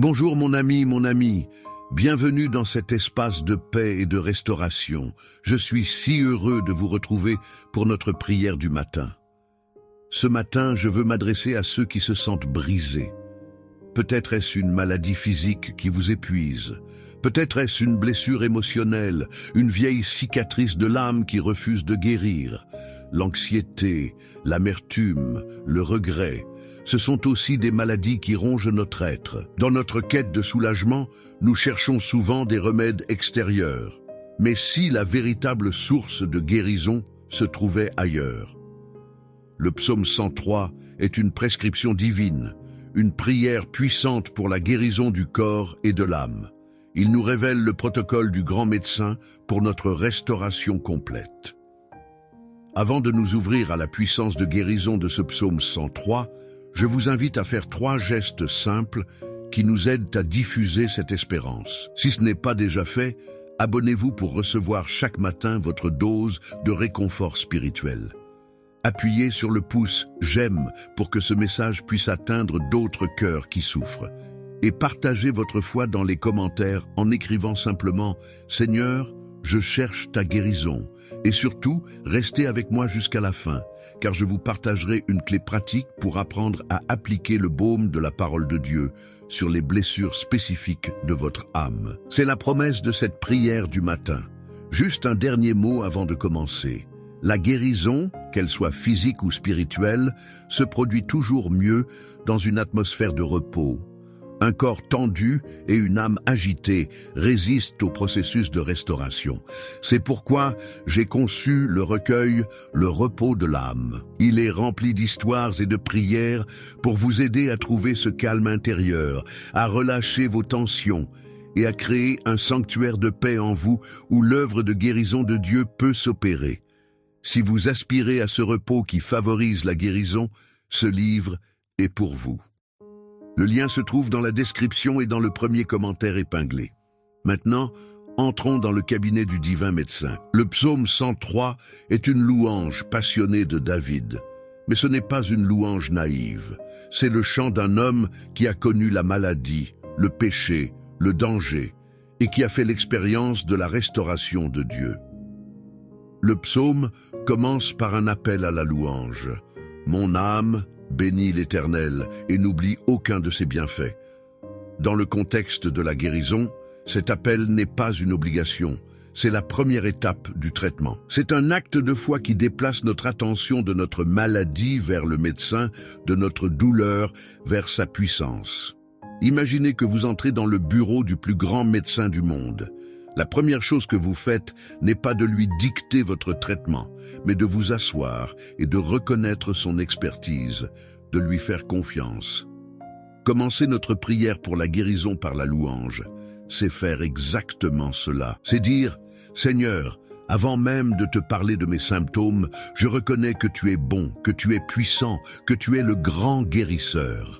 Bonjour mon ami, bienvenue dans cet espace de paix et de restauration. Je suis si heureux de vous retrouver pour notre prière du matin. Ce matin, je veux m'adresser à ceux qui se sentent brisés. Peut-être est-ce une maladie physique qui vous épuise. Peut-être est-ce une blessure émotionnelle, une vieille cicatrice de l'âme qui refuse de guérir. L'anxiété, l'amertume, le regret, ce sont aussi des maladies qui rongent notre être. Dans notre quête de soulagement, nous cherchons souvent des remèdes extérieurs. Mais si la véritable source de guérison se trouvait ailleurs? Le psaume 103 est une prescription divine, une prière puissante pour la guérison du corps et de l'âme. Il nous révèle le protocole du grand médecin pour notre restauration complète. Avant de nous ouvrir à la puissance de guérison de ce psaume 103, je vous invite à faire 3 gestes simples qui nous aident à diffuser cette espérance. Si ce n'est pas déjà fait, abonnez-vous pour recevoir chaque matin votre dose de réconfort spirituel. Appuyez sur le pouce « J'aime » pour que ce message puisse atteindre d'autres cœurs qui souffrent. Et partagez votre foi dans les commentaires en écrivant simplement « Seigneur, je cherche ta guérison ». Et surtout, restez avec moi jusqu'à la fin, car je vous partagerai une clé pratique pour apprendre à appliquer le baume de la parole de Dieu sur les blessures spécifiques de votre âme. C'est la promesse de cette prière du matin. Juste un dernier mot avant de commencer. La guérison, qu'elle soit physique ou spirituelle, se produit toujours mieux dans une atmosphère de repos. Un corps tendu et une âme agitée résistent au processus de restauration. C'est pourquoi j'ai conçu le recueil « Le repos de l'âme ». Il est rempli d'histoires et de prières pour vous aider à trouver ce calme intérieur, à relâcher vos tensions et à créer un sanctuaire de paix en vous où l'œuvre de guérison de Dieu peut s'opérer. Si vous aspirez à ce repos qui favorise la guérison, ce livre est pour vous. Le lien se trouve dans la description et dans le premier commentaire épinglé. Maintenant, entrons dans le cabinet du divin médecin. Le psaume 103 est une louange passionnée de David. Mais ce n'est pas une louange naïve. C'est le chant d'un homme qui a connu la maladie, le péché, le danger, et qui a fait l'expérience de la restauration de Dieu. Le psaume commence par un appel à la louange. « Mon âme bénis l'Éternel et n'oublie aucun de ses bienfaits. » Dans le contexte de la guérison, cet appel n'est pas une obligation, c'est la première étape du traitement. C'est un acte de foi qui déplace notre attention de notre maladie vers le médecin, de notre douleur vers sa puissance. Imaginez que vous entrez dans le bureau du plus grand médecin du monde. La première chose que vous faites n'est pas de lui dicter votre traitement, mais de vous asseoir et de reconnaître son expertise, de lui faire confiance. Commencer notre prière pour la guérison par la louange, c'est faire exactement cela. C'est dire « Seigneur, avant même de te parler de mes symptômes, je reconnais que tu es bon, que tu es puissant, que tu es le grand guérisseur. »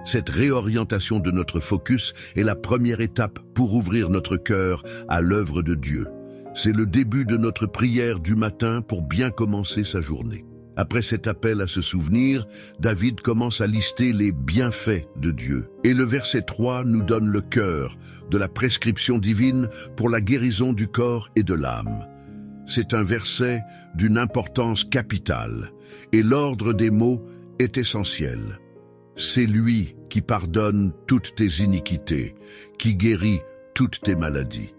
Cette réorientation de notre focus est la première étape pour ouvrir notre cœur à l'œuvre de Dieu. C'est le début de notre prière du matin pour bien commencer sa journée. Après cet appel à se souvenir, David commence à lister les bienfaits de Dieu. Et le verset 3 nous donne le cœur de la prescription divine pour la guérison du corps et de l'âme. C'est un verset d'une importance capitale, et l'ordre des mots est essentiel. C'est lui qui pardonne toutes tes iniquités, qui guérit toutes tes maladies.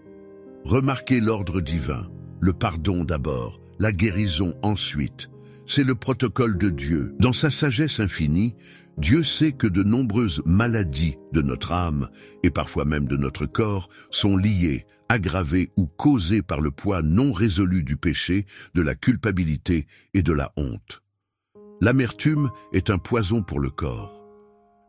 Remarquez l'ordre divin, le pardon d'abord, la guérison ensuite. C'est le protocole de Dieu. Dans sa sagesse infinie, Dieu sait que de nombreuses maladies de notre âme, et parfois même de notre corps, sont liées, aggravées ou causées par le poids non résolu du péché, de la culpabilité et de la honte. L'amertume est un poison pour le corps.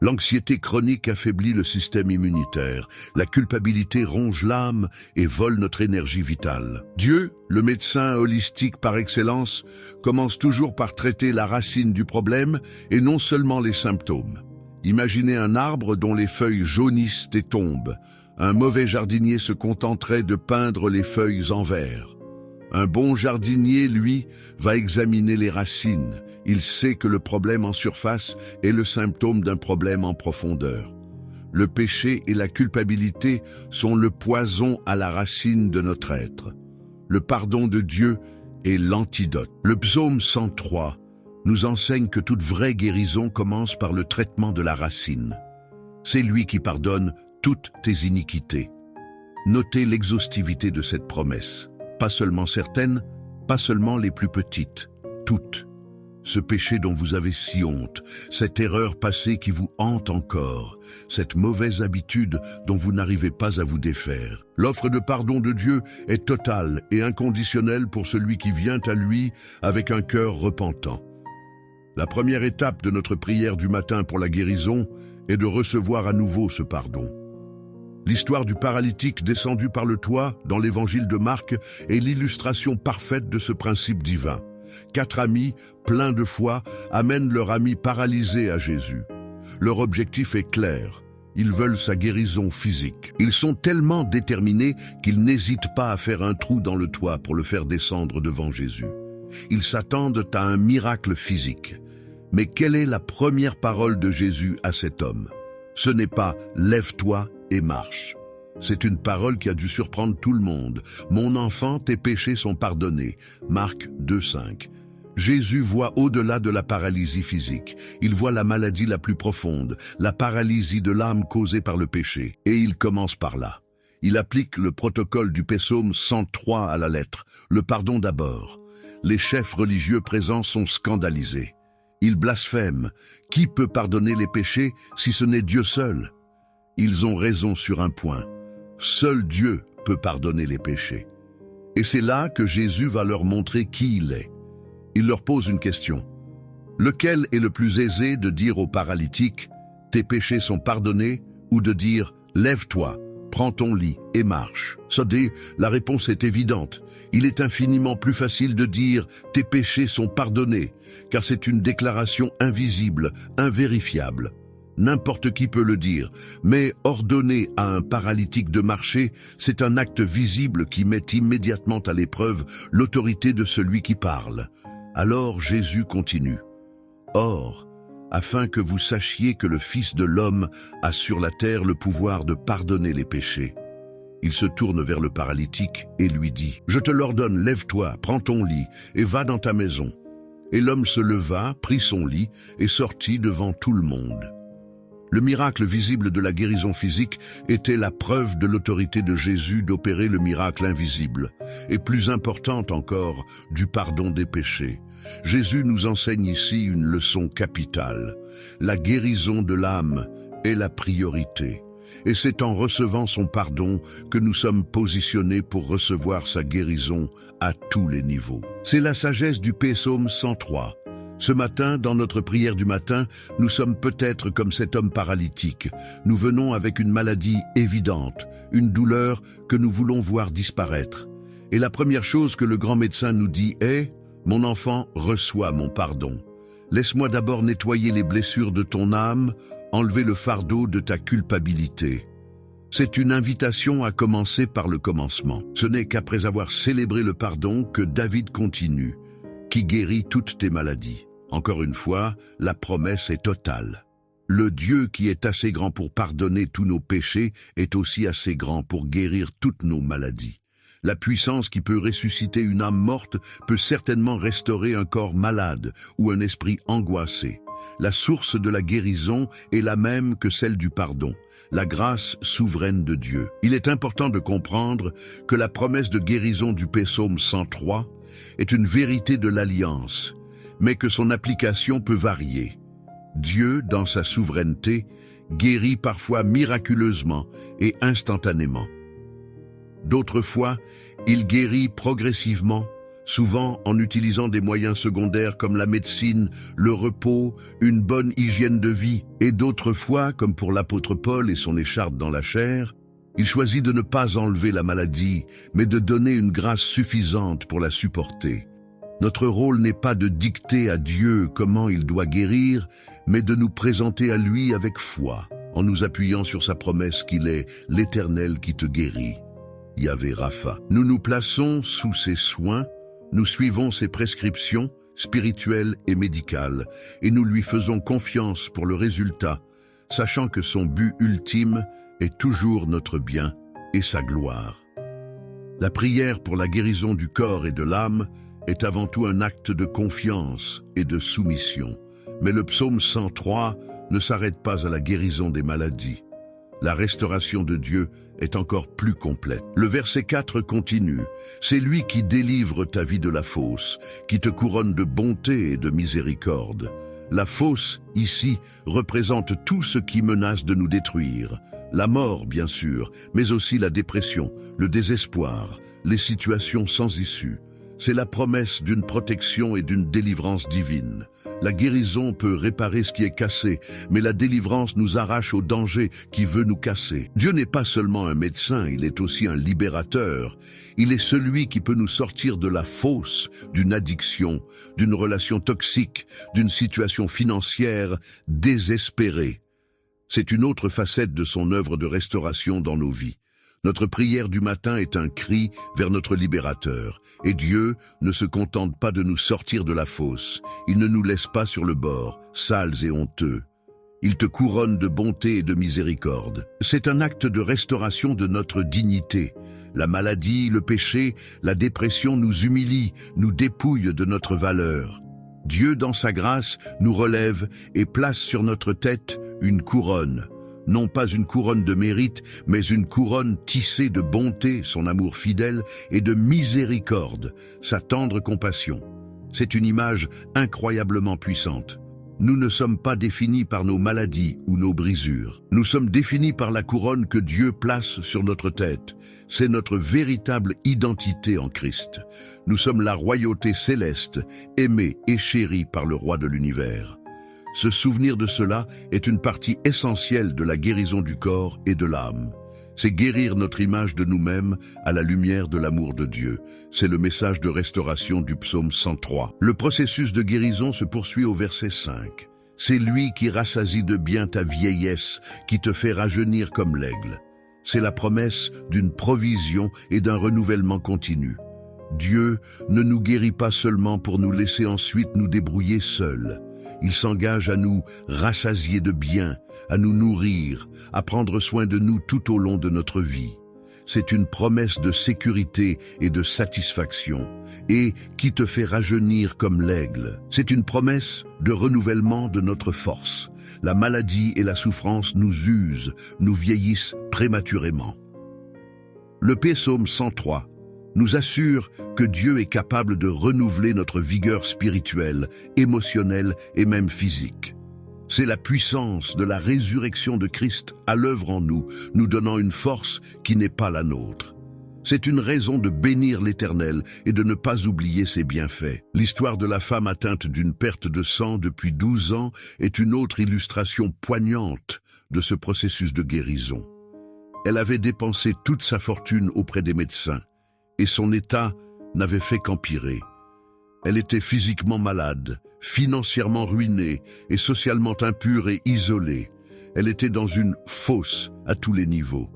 L'anxiété chronique affaiblit le système immunitaire, la culpabilité ronge l'âme et vole notre énergie vitale. Dieu, le médecin holistique par excellence, commence toujours par traiter la racine du problème et non seulement les symptômes. Imaginez un arbre dont les feuilles jaunissent et tombent. Un mauvais jardinier se contenterait de peindre les feuilles en vert. Un bon jardinier, lui, va examiner les racines. Il sait que le problème en surface est le symptôme d'un problème en profondeur. Le péché et la culpabilité sont le poison à la racine de notre être. Le pardon de Dieu est l'antidote. Le psaume 103 nous enseigne que toute vraie guérison commence par le traitement de la racine. C'est lui qui pardonne toutes tes iniquités. Notez l'exhaustivité de cette promesse. Pas seulement certaines, pas seulement les plus petites, toutes. Ce péché dont vous avez si honte, cette erreur passée qui vous hante encore, cette mauvaise habitude dont vous n'arrivez pas à vous défaire. L'offre de pardon de Dieu est totale et inconditionnelle pour celui qui vient à lui avec un cœur repentant. La première étape de notre prière du matin pour la guérison est de recevoir à nouveau ce pardon. L'histoire du paralytique descendu par le toit dans l'évangile de Marc est l'illustration parfaite de ce principe divin. 4 amis, pleins de foi, amènent leur ami paralysé à Jésus. Leur objectif est clair. Ils veulent sa guérison physique. Ils sont tellement déterminés qu'ils n'hésitent pas à faire un trou dans le toit pour le faire descendre devant Jésus. Ils s'attendent à un miracle physique. Mais quelle est la première parole de Jésus à cet homme? Ce n'est pas « lève-toi et marche ». C'est une parole qui a dû surprendre tout le monde. « Mon enfant, tes péchés sont pardonnés » Marc 2,5. Jésus voit au-delà de la paralysie physique. Il voit la maladie la plus profonde, la paralysie de l'âme causée par le péché. Et il commence par là. Il applique le protocole du psaume 103 à la lettre. Le pardon d'abord. Les chefs religieux présents sont scandalisés. Ils blasphèment. Qui peut pardonner les péchés si ce n'est Dieu seul? Ils ont raison sur un point. Seul Dieu peut pardonner les péchés. Et c'est là que Jésus va leur montrer qui il est. Il leur pose une question. Lequel est le plus aisé de dire au paralytique « Tes péchés sont pardonnés » ou de dire « Lève-toi, prends ton lit et marche ». Sodé, la réponse est évidente. Il est infiniment plus facile de dire « Tes péchés sont pardonnés » car c'est une déclaration invisible, invérifiable. N'importe qui peut le dire, mais ordonner à un paralytique de marcher, c'est un acte visible qui met immédiatement à l'épreuve l'autorité de celui qui parle. Alors Jésus continue. « Or, afin que vous sachiez que le Fils de l'homme a sur la terre le pouvoir de pardonner les péchés. » Il se tourne vers le paralytique et lui dit « Je te l'ordonne, lève-toi, prends ton lit et va dans ta maison. » Et l'homme se leva, prit son lit et sortit devant tout le monde. Le miracle visible de la guérison physique était la preuve de l'autorité de Jésus d'opérer le miracle invisible, et plus importante encore, du pardon des péchés. Jésus nous enseigne ici une leçon capitale. La guérison de l'âme est la priorité. Et c'est en recevant son pardon que nous sommes positionnés pour recevoir sa guérison à tous les niveaux. C'est la sagesse du psaume 103. Ce matin, dans notre prière du matin, nous sommes peut-être comme cet homme paralytique. Nous venons avec une maladie évidente, une douleur que nous voulons voir disparaître. Et la première chose que le grand médecin nous dit est « Mon enfant, reçois mon pardon. Laisse-moi d'abord nettoyer les blessures de ton âme, enlever le fardeau de ta culpabilité. » C'est une invitation à commencer par le commencement. Ce n'est qu'après avoir célébré le pardon que David continue, qui guérit toutes tes maladies. Encore une fois, la promesse est totale. Le Dieu qui est assez grand pour pardonner tous nos péchés est aussi assez grand pour guérir toutes nos maladies. La puissance qui peut ressusciter une âme morte peut certainement restaurer un corps malade ou un esprit angoissé. La source de la guérison est la même que celle du pardon, la grâce souveraine de Dieu. Il est important de comprendre que la promesse de guérison du psaume 103 est une vérité de l'alliance, mais que son application peut varier. Dieu, dans sa souveraineté, guérit parfois miraculeusement et instantanément. D'autres fois, il guérit progressivement, souvent en utilisant des moyens secondaires comme la médecine, le repos, une bonne hygiène de vie, et d'autres fois, comme pour l'apôtre Paul et son écharpe dans la chair, il choisit de ne pas enlever la maladie, mais de donner une grâce suffisante pour la supporter. Notre rôle n'est pas de dicter à Dieu comment il doit guérir, mais de nous présenter à lui avec foi, en nous appuyant sur sa promesse qu'il est l'Éternel qui te guérit. Yahvé Rapha. Nous nous plaçons sous ses soins, nous suivons ses prescriptions spirituelles et médicales, et nous lui faisons confiance pour le résultat, sachant que son but ultime est toujours notre bien et sa gloire. La prière pour la guérison du corps et de l'âme est avant tout un acte de confiance et de soumission. Mais le psaume 103 ne s'arrête pas à la guérison des maladies. La restauration de Dieu est encore plus complète. Le verset 4 continue. C'est lui qui délivre ta vie de la fosse, qui te couronne de bonté et de miséricorde. La fosse, ici, représente tout ce qui menace de nous détruire. La mort, bien sûr, mais aussi la dépression, le désespoir, les situations sans issue. C'est la promesse d'une protection et d'une délivrance divine. La guérison peut réparer ce qui est cassé, mais la délivrance nous arrache au danger qui veut nous casser. Dieu n'est pas seulement un médecin, il est aussi un libérateur. Il est celui qui peut nous sortir de la fosse, d'une addiction, d'une relation toxique, d'une situation financière désespérée. C'est une autre facette de son œuvre de restauration dans nos vies. Notre prière du matin est un cri vers notre libérateur. Et Dieu ne se contente pas de nous sortir de la fosse. Il ne nous laisse pas sur le bord, sales et honteux. Il te couronne de bonté et de miséricorde. C'est un acte de restauration de notre dignité. La maladie, le péché, la dépression nous humilient, nous dépouillent de notre valeur. Dieu, dans sa grâce, nous relève et place sur notre tête une couronne. Non pas une couronne de mérite, mais une couronne tissée de bonté, son amour fidèle, et de miséricorde, sa tendre compassion. C'est une image incroyablement puissante. Nous ne sommes pas définis par nos maladies ou nos brisures. Nous sommes définis par la couronne que Dieu place sur notre tête. C'est notre véritable identité en Christ. Nous sommes la royauté céleste, aimée et chérie par le roi de l'univers. Se souvenir de cela est une partie essentielle de la guérison du corps et de l'âme. C'est guérir notre image de nous-mêmes à la lumière de l'amour de Dieu. C'est le message de restauration du psaume 103. Le processus de guérison se poursuit au verset 5. C'est lui qui rassasie de bien ta vieillesse, qui te fait rajeunir comme l'aigle. C'est la promesse d'une provision et d'un renouvellement continu. Dieu ne nous guérit pas seulement pour nous laisser ensuite nous débrouiller seuls. Il s'engage à nous rassasier de bien, à nous nourrir, à prendre soin de nous tout au long de notre vie. C'est une promesse de sécurité et de satisfaction, et qui te fait rajeunir comme l'aigle. C'est une promesse de renouvellement de notre force. La maladie et la souffrance nous usent, nous vieillissent prématurément. Le psaume 103 nous assure que Dieu est capable de renouveler notre vigueur spirituelle, émotionnelle et même physique. C'est la puissance de la résurrection de Christ à l'œuvre en nous, nous donnant une force qui n'est pas la nôtre. C'est une raison de bénir l'Éternel et de ne pas oublier ses bienfaits. L'histoire de la femme atteinte d'une perte de sang depuis 12 ans est une autre illustration poignante de ce processus de guérison. Elle avait dépensé toute sa fortune auprès des médecins, et son état n'avait fait qu'empirer. Elle était physiquement malade, financièrement ruinée et socialement impure et isolée. Elle était dans une fosse à tous les niveaux.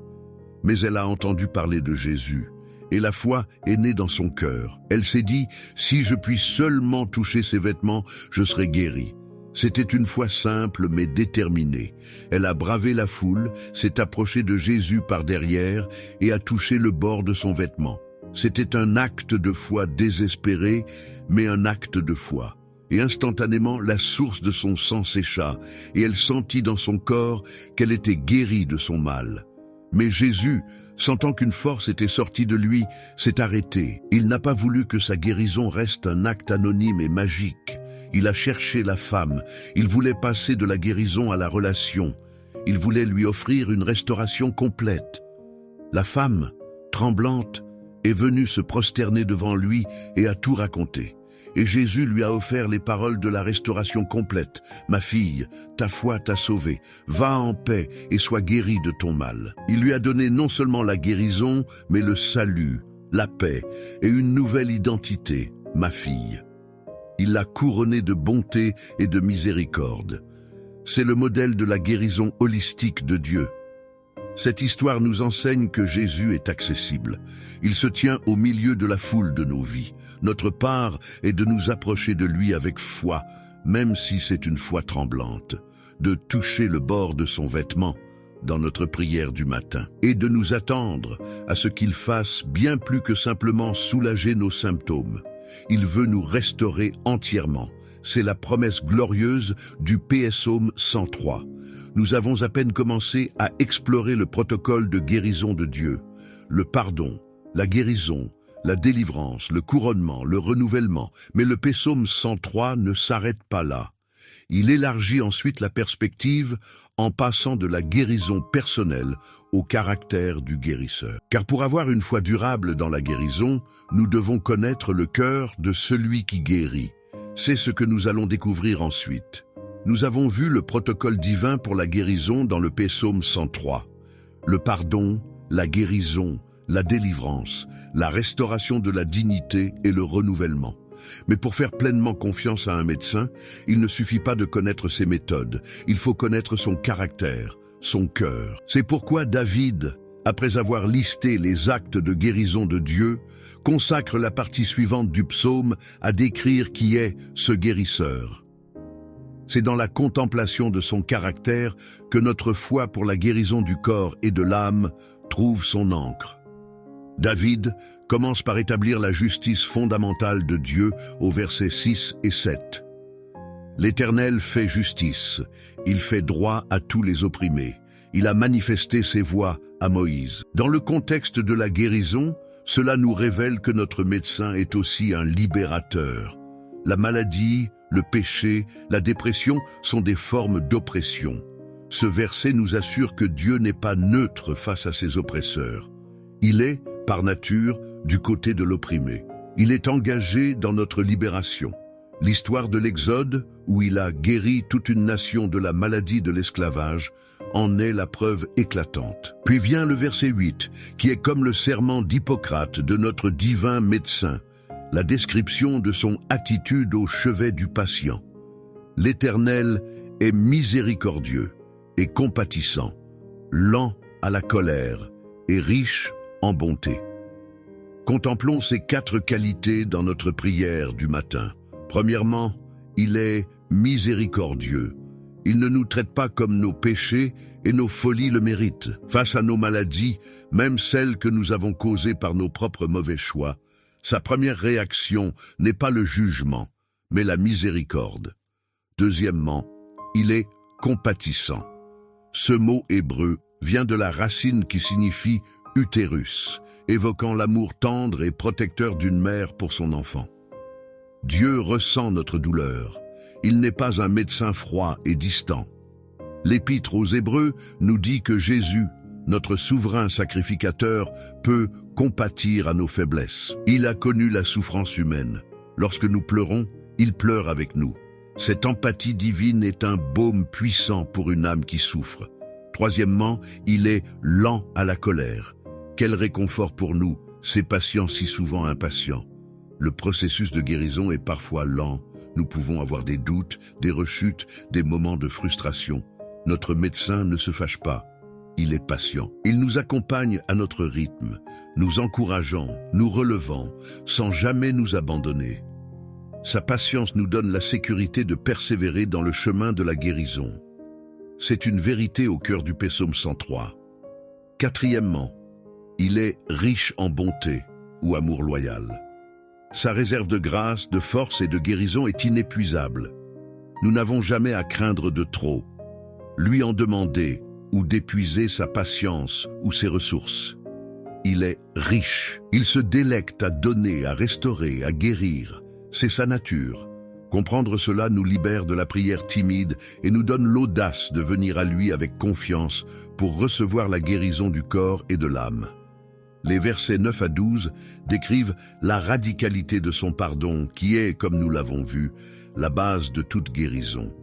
Mais elle a entendu parler de Jésus, et la foi est née dans son cœur. Elle s'est dit, si je puis seulement toucher ses vêtements, je serai guérie. C'était une foi simple mais déterminée. Elle a bravé la foule, s'est approchée de Jésus par derrière et a touché le bord de son vêtement. C'était un acte de foi désespéré, mais un acte de foi. Et instantanément, la source de son sang sécha, et elle sentit dans son corps qu'elle était guérie de son mal. Mais Jésus, sentant qu'une force était sortie de lui, s'est arrêté. Il n'a pas voulu que sa guérison reste un acte anonyme et magique. Il a cherché la femme, il voulait passer de la guérison à la relation. Il voulait lui offrir une restauration complète. La femme, tremblante, est venue se prosterner devant lui et a tout raconté. Et Jésus lui a offert les paroles de la restauration complète. « Ma fille, ta foi t'a sauvée. Va en paix et sois guérie de ton mal. » Il lui a donné non seulement la guérison, mais le salut, la paix et une nouvelle identité, « Ma fille ». Il l'a couronnée de bonté et de miséricorde. C'est le modèle de la guérison holistique de Dieu. Cette histoire nous enseigne que Jésus est accessible. Il se tient au milieu de la foule de nos vies. Notre part est de nous approcher de lui avec foi, même si c'est une foi tremblante. de toucher le bord de son vêtement dans notre prière du matin et de nous attendre à ce qu'il fasse bien plus que simplement soulager nos symptômes. Il veut nous restaurer entièrement. C'est la promesse glorieuse du Psaume 103. Nous avons à peine commencé à explorer le protocole de guérison de Dieu. Le pardon, la guérison, la délivrance, le couronnement, le renouvellement. Mais le Psaume 103 ne s'arrête pas là. Il élargit ensuite la perspective en passant de la guérison personnelle au caractère du guérisseur. Car pour avoir une foi durable dans la guérison, nous devons connaître le cœur de celui qui guérit. C'est ce que nous allons découvrir ensuite. Nous avons vu le protocole divin pour la guérison dans le Psaume 103. Le pardon, la guérison, la délivrance, la restauration de la dignité et le renouvellement. Mais pour faire pleinement confiance à un médecin, il ne suffit pas de connaître ses méthodes, il faut connaître son caractère, son cœur. C'est pourquoi David, après avoir listé les actes de guérison de Dieu, consacre la partie suivante du psaume à décrire qui est ce guérisseur. C'est dans la contemplation de son caractère que notre foi pour la guérison du corps et de l'âme trouve son ancre. David commence par établir la justice fondamentale de Dieu au versets 6 et 7. L'Éternel fait justice, il fait droit à tous les opprimés. Il a manifesté ses voies à Moïse. Dans le contexte de la guérison, cela nous révèle que notre médecin est aussi un libérateur. La maladie, le péché, la dépression sont des formes d'oppression. Ce verset nous assure que Dieu n'est pas neutre face à ses oppresseurs. Il est, par nature, du côté de l'opprimé. Il est engagé dans notre libération. L'histoire de l'Exode, où il a guéri toute une nation de la maladie de l'esclavage, en est la preuve éclatante. Puis vient le verset 8, qui est comme le serment d'Hippocrate de notre divin médecin, la description de son attitude au chevet du patient. L'Éternel est miséricordieux et compatissant, lent à la colère et riche en bonté. Contemplons ces 4 qualités dans notre prière du matin. Premièrement, il est miséricordieux. Il ne nous traite pas comme nos péchés et nos folies le méritent. Face à nos maladies, même celles que nous avons causées par nos propres mauvais choix, sa première réaction n'est pas le jugement, mais la miséricorde. Deuxièmement, il est compatissant. Ce mot hébreu vient de la racine qui signifie utérus, évoquant l'amour tendre et protecteur d'une mère pour son enfant. Dieu ressent notre douleur. Il n'est pas un médecin froid et distant. L'Épître aux Hébreux nous dit que Jésus, notre souverain sacrificateur, peut compatir à nos faiblesses. Il a connu la souffrance humaine. Lorsque nous pleurons, il pleure avec nous. Cette empathie divine est un baume puissant pour une âme qui souffre. Troisièmement, il est lent à la colère. Quel réconfort pour nous, ces patients si souvent impatients. Le processus de guérison est parfois lent. Nous pouvons avoir des doutes, des rechutes, des moments de frustration. Notre médecin ne se fâche pas. Il est patient. Il nous accompagne à notre rythme, nous encourageant, nous relevant, sans jamais nous abandonner. Sa patience nous donne la sécurité de persévérer dans le chemin de la guérison. C'est une vérité au cœur du Psaume 103. Quatrièmement, il est riche en bonté ou amour loyal. Sa réserve de grâce, de force et de guérison est inépuisable. Nous n'avons jamais à craindre de trop, lui en demander ou d'épuiser sa patience ou ses ressources. Il est riche, il se délecte à donner, à restaurer, à guérir. C'est sa nature. Comprendre cela nous libère de la prière timide et nous donne l'audace de venir à lui avec confiance pour recevoir la guérison du corps et de l'âme. Les versets 9 à 12 décrivent la radicalité de son pardon qui est, comme nous l'avons vu, la base de toute guérison.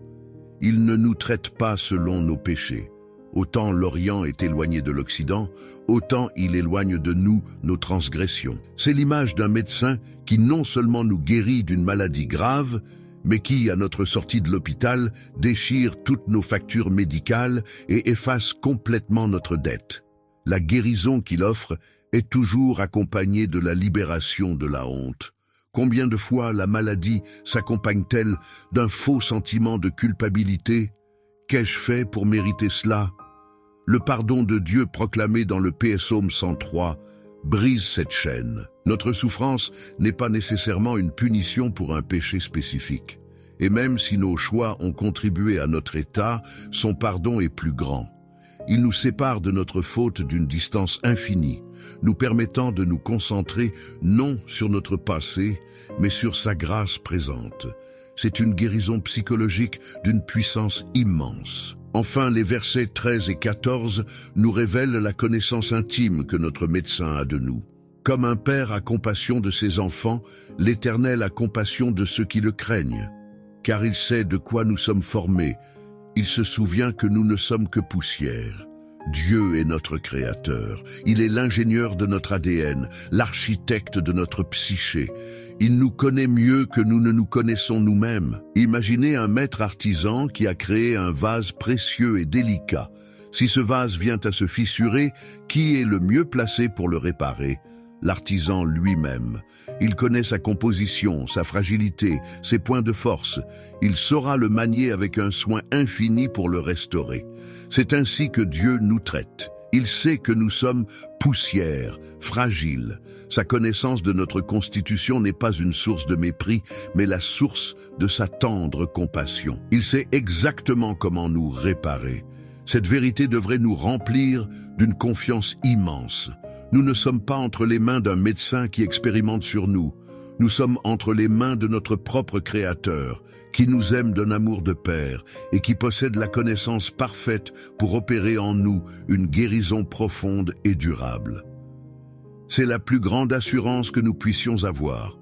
Il ne nous traite pas selon nos péchés. Autant l'Orient est éloigné de l'Occident, autant il éloigne de nous nos transgressions. C'est l'image d'un médecin qui non seulement nous guérit d'une maladie grave, mais qui, à notre sortie de l'hôpital, déchire toutes nos factures médicales et efface complètement notre dette. La guérison qu'il offre est toujours accompagnée de la libération de la honte. Combien de fois la maladie s'accompagne-t-elle d'un faux sentiment de culpabilité? Qu'ai-je fait pour mériter cela? Le pardon de Dieu proclamé dans le psaume 103 brise cette chaîne. Notre souffrance n'est pas nécessairement une punition pour un péché spécifique. Et même si nos choix ont contribué à notre état, son pardon est plus grand. Il nous sépare de notre faute d'une distance infinie, nous permettant de nous concentrer non sur notre passé, mais sur sa grâce présente. C'est une guérison psychologique d'une puissance immense. Enfin, les versets 13 et 14 nous révèlent la connaissance intime que notre médecin a de nous. Comme un père a compassion de ses enfants, l'Éternel a compassion de ceux qui le craignent. Car il sait de quoi nous sommes formés. Il se souvient que nous ne sommes que poussière. Dieu est notre créateur. Il est l'ingénieur de notre ADN, l'architecte de notre psyché. Il nous connaît mieux que nous ne nous connaissons nous-mêmes. Imaginez un maître artisan qui a créé un vase précieux et délicat. Si ce vase vient à se fissurer, qui est le mieux placé pour le réparer? L'artisan lui-même. Il connaît sa composition, sa fragilité, ses points de force. Il saura le manier avec un soin infini pour le restaurer. C'est ainsi que Dieu nous traite. Il sait que nous sommes poussière, fragiles. Sa connaissance de notre constitution n'est pas une source de mépris, mais la source de sa tendre compassion. Il sait exactement comment nous réparer. Cette vérité devrait nous remplir d'une confiance immense. Nous ne sommes pas entre les mains d'un médecin qui expérimente sur nous. Nous sommes entre les mains de notre propre Créateur, qui nous aime d'un amour de Père et qui possède la connaissance parfaite pour opérer en nous une guérison profonde et durable. C'est la plus grande assurance que nous puissions avoir.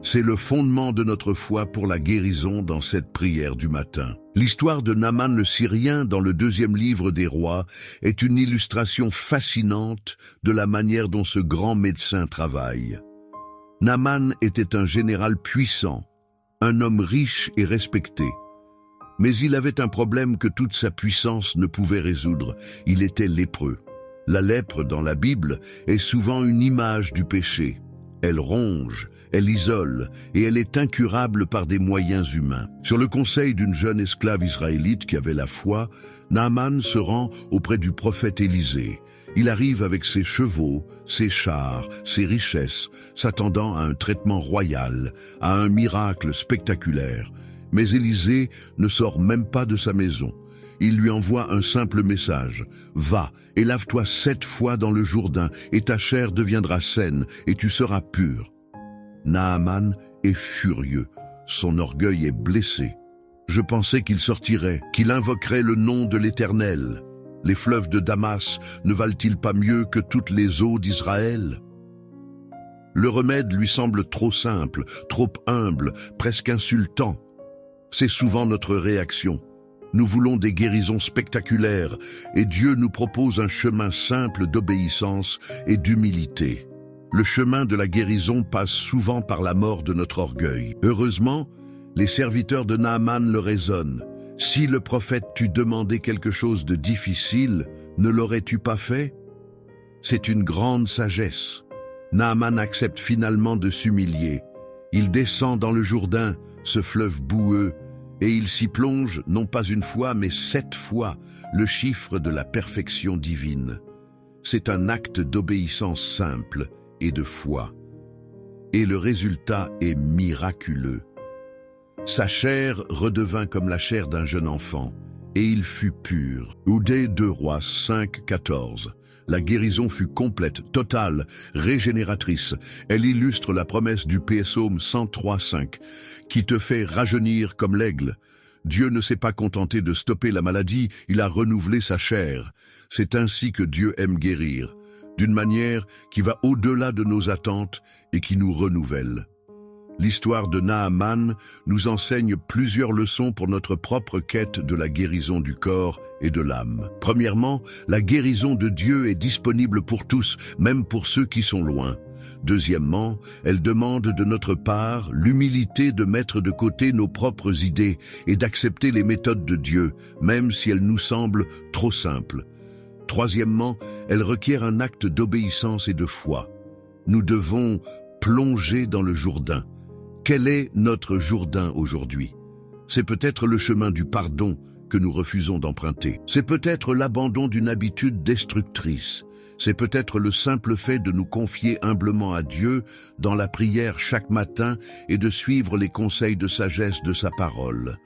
C'est le fondement de notre foi pour la guérison dans cette prière du matin. L'histoire de Naaman le Syrien dans le 2e livre des Rois est une illustration fascinante de la manière dont ce grand médecin travaille. Naaman était un général puissant, un homme riche et respecté. Mais il avait un problème que toute sa puissance ne pouvait résoudre. Il était lépreux. La lèpre dans la Bible est souvent une image du péché. Elle ronge, elle isole et elle est incurable par des moyens humains. Sur le conseil d'une jeune esclave israélite qui avait la foi, Naaman se rend auprès du prophète Élisée. Il arrive avec ses chevaux, ses chars, ses richesses, s'attendant à un traitement royal, à un miracle spectaculaire. Mais Élisée ne sort même pas de sa maison. Il lui envoie un simple message. « Va et lave-toi 7 fois dans le Jourdain, et ta chair deviendra saine, et tu seras pur. » Naaman est furieux. Son orgueil est blessé. Je pensais qu'il sortirait, qu'il invoquerait le nom de l'Éternel. Les fleuves de Damas ne valent-ils pas mieux que toutes les eaux d'Israël? Le remède lui semble trop simple, trop humble, presque insultant. C'est souvent notre réaction. Nous voulons des guérisons spectaculaires et Dieu nous propose un chemin simple d'obéissance et d'humilité. Le chemin de la guérison passe souvent par la mort de notre orgueil. Heureusement, les serviteurs de Naaman le raisonnent. Si le prophète t'eût demandé quelque chose de difficile, ne l'aurais-tu pas fait? C'est une grande sagesse. Naaman accepte finalement de s'humilier. Il descend dans le Jourdain, ce fleuve boueux, et il s'y plonge non pas une fois, mais 7 fois, le chiffre de la perfection divine. C'est un acte d'obéissance simple et de foi. Et le résultat est miraculeux. Sa chair redevint comme la chair d'un jeune enfant, et il fut pur. Oudé 2 Rois 5, 14. La guérison fut complète, totale, régénératrice. Elle illustre la promesse du psaume 103, 5, qui te fait rajeunir comme l'aigle. Dieu ne s'est pas contenté de stopper la maladie, il a renouvelé sa chair. C'est ainsi que Dieu aime guérir, d'une manière qui va au-delà de nos attentes et qui nous renouvelle. L'histoire de Naaman nous enseigne plusieurs leçons pour notre propre quête de la guérison du corps et de l'âme. Premièrement, la guérison de Dieu est disponible pour tous, même pour ceux qui sont loin. Deuxièmement, elle demande de notre part l'humilité de mettre de côté nos propres idées et d'accepter les méthodes de Dieu, même si elles nous semblent trop simples. Troisièmement, elle requiert un acte d'obéissance et de foi. Nous devons plonger dans le Jourdain. Quel est notre Jourdain aujourd'hui? C'est peut-être le chemin du pardon, que nous refusons d'emprunter. C'est peut-être l'abandon d'une habitude destructrice. C'est peut-être le simple fait de nous confier humblement à Dieu dans la prière chaque matin et de suivre les conseils de sagesse de sa parole.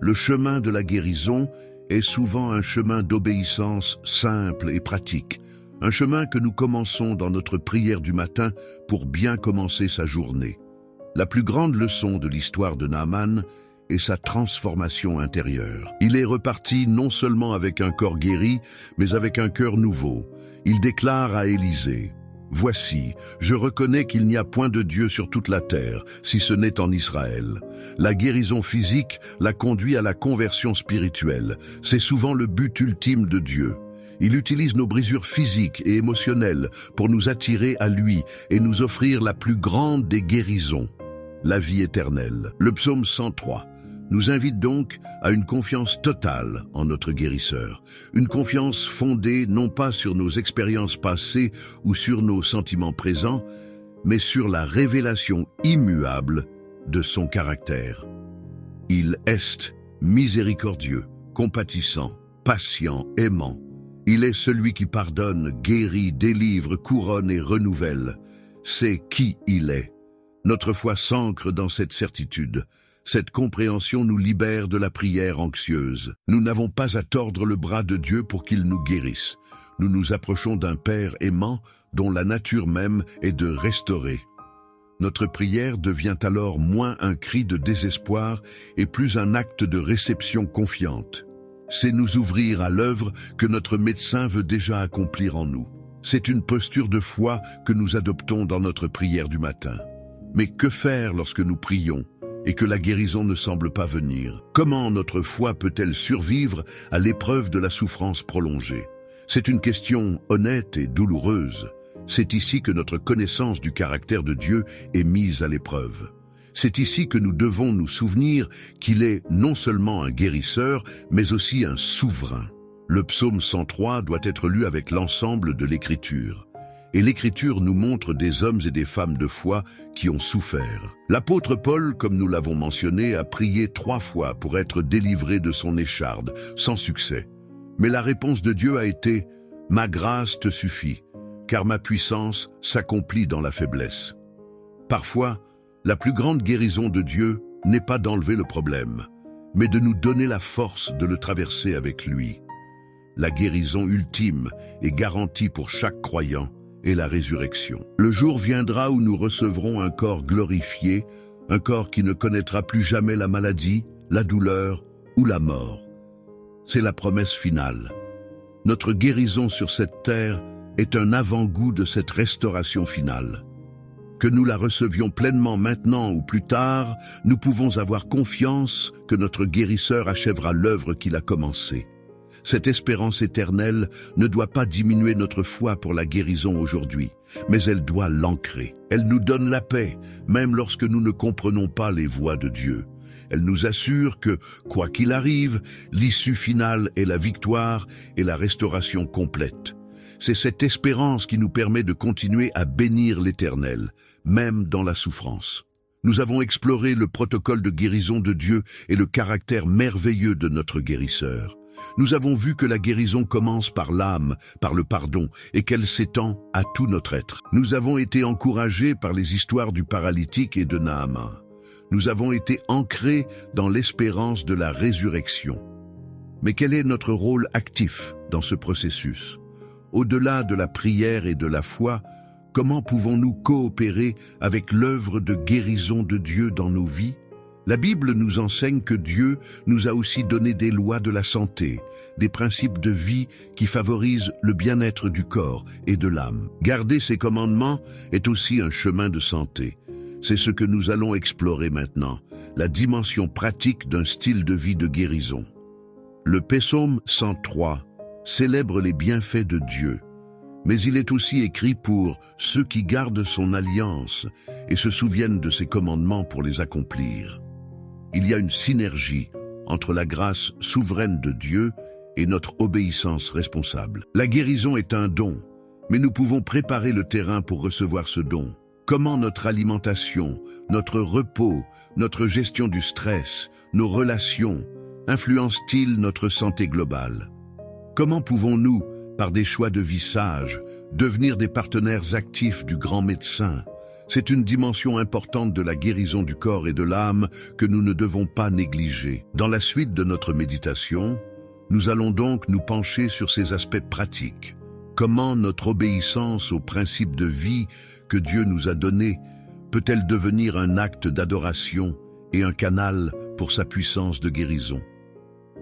Le chemin de la guérison est souvent un chemin d'obéissance simple et pratique, un chemin que nous commençons dans notre prière du matin pour bien commencer sa journée. La plus grande leçon de l'histoire de Naaman est sa transformation intérieure. Il est reparti non seulement avec un corps guéri, mais avec un cœur nouveau. Il déclare à Élisée: « Voici, je reconnais qu'il n'y a point de Dieu sur toute la terre, si ce n'est en Israël. » La guérison physique l'a conduit à la conversion spirituelle. C'est souvent le but ultime de Dieu. Il utilise nos brisures physiques et émotionnelles pour nous attirer à lui et nous offrir la plus grande des guérisons, la vie éternelle. Le psaume 103 nous invite donc à une confiance totale en notre guérisseur. Une confiance fondée non pas sur nos expériences passées ou sur nos sentiments présents, mais sur la révélation immuable de son caractère. Il est miséricordieux, compatissant, patient, aimant. Il est celui qui pardonne, guérit, délivre, couronne et renouvelle. C'est qui il est. Notre foi s'ancre dans cette certitude. Cette compréhension nous libère de la prière anxieuse. Nous n'avons pas à tordre le bras de Dieu pour qu'il nous guérisse. Nous nous approchons d'un Père aimant dont la nature même est de restaurer. Notre prière devient alors moins un cri de désespoir et plus un acte de réception confiante. C'est nous ouvrir à l'œuvre que notre médecin veut déjà accomplir en nous. C'est une posture de foi que nous adoptons dans notre prière du matin. Mais que faire lorsque nous prions et que la guérison ne semble pas venir? Comment notre foi peut-elle survivre à l'épreuve de la souffrance prolongée? C'est une question honnête et douloureuse. C'est ici que notre connaissance du caractère de Dieu est mise à l'épreuve. C'est ici que nous devons nous souvenir qu'il est non seulement un guérisseur, mais aussi un souverain. Le psaume 103 doit être lu avec l'ensemble de l'Écriture. Et l'Écriture nous montre des hommes et des femmes de foi qui ont souffert. L'apôtre Paul, comme nous l'avons mentionné, a prié 3 fois pour être délivré de son écharde, sans succès. Mais la réponse de Dieu a été « Ma grâce te suffit, car ma puissance s'accomplit dans la faiblesse. » Parfois, la plus grande guérison de Dieu n'est pas d'enlever le problème, mais de nous donner la force de le traverser avec lui. La guérison ultime est garantie pour chaque croyant et la résurrection. Le jour viendra où nous recevrons un corps glorifié, un corps qui ne connaîtra plus jamais la maladie, la douleur ou la mort. C'est la promesse finale. Notre guérison sur cette terre est un avant-goût de cette restauration finale. Que nous la recevions pleinement maintenant ou plus tard, nous pouvons avoir confiance que notre guérisseur achèvera l'œuvre qu'il a commencée. Cette espérance éternelle ne doit pas diminuer notre foi pour la guérison aujourd'hui, mais elle doit l'ancrer. Elle nous donne la paix, même lorsque nous ne comprenons pas les voies de Dieu. Elle nous assure que, quoi qu'il arrive, l'issue finale est la victoire et la restauration complète. C'est cette espérance qui nous permet de continuer à bénir l'Éternel, même dans la souffrance. Nous avons exploré le protocole de guérison de Dieu et le caractère merveilleux de notre guérisseur. Nous avons vu que la guérison commence par l'âme, par le pardon, et qu'elle s'étend à tout notre être. Nous avons été encouragés par les histoires du paralytique et de Naaman. Nous avons été ancrés dans l'espérance de la résurrection. Mais quel est notre rôle actif dans ce processus? Au-delà de la prière et de la foi, comment pouvons-nous coopérer avec l'œuvre de guérison de Dieu dans nos vies? La Bible nous enseigne que Dieu nous a aussi donné des lois de la santé, des principes de vie qui favorisent le bien-être du corps et de l'âme. Garder ces commandements est aussi un chemin de santé. C'est ce que nous allons explorer maintenant, la dimension pratique d'un style de vie de guérison. Le psaume 103 célèbre les bienfaits de Dieu, mais il est aussi écrit pour ceux qui gardent son alliance et se souviennent de ses commandements pour les accomplir. Il y a une synergie entre la grâce souveraine de Dieu et notre obéissance responsable. La guérison est un don, mais nous pouvons préparer le terrain pour recevoir ce don. Comment notre alimentation, notre repos, notre gestion du stress, nos relations, influence-t-il notre santé globale? Comment pouvons-nous, par des choix de vie sages, devenir des partenaires actifs du grand médecin? C'est une dimension importante de la guérison du corps et de l'âme que nous ne devons pas négliger. Dans la suite de notre méditation, nous allons donc nous pencher sur ces aspects pratiques. Comment notre obéissance aux principes de vie que Dieu nous a donnés peut-elle devenir un acte d'adoration et un canal pour sa puissance de guérison?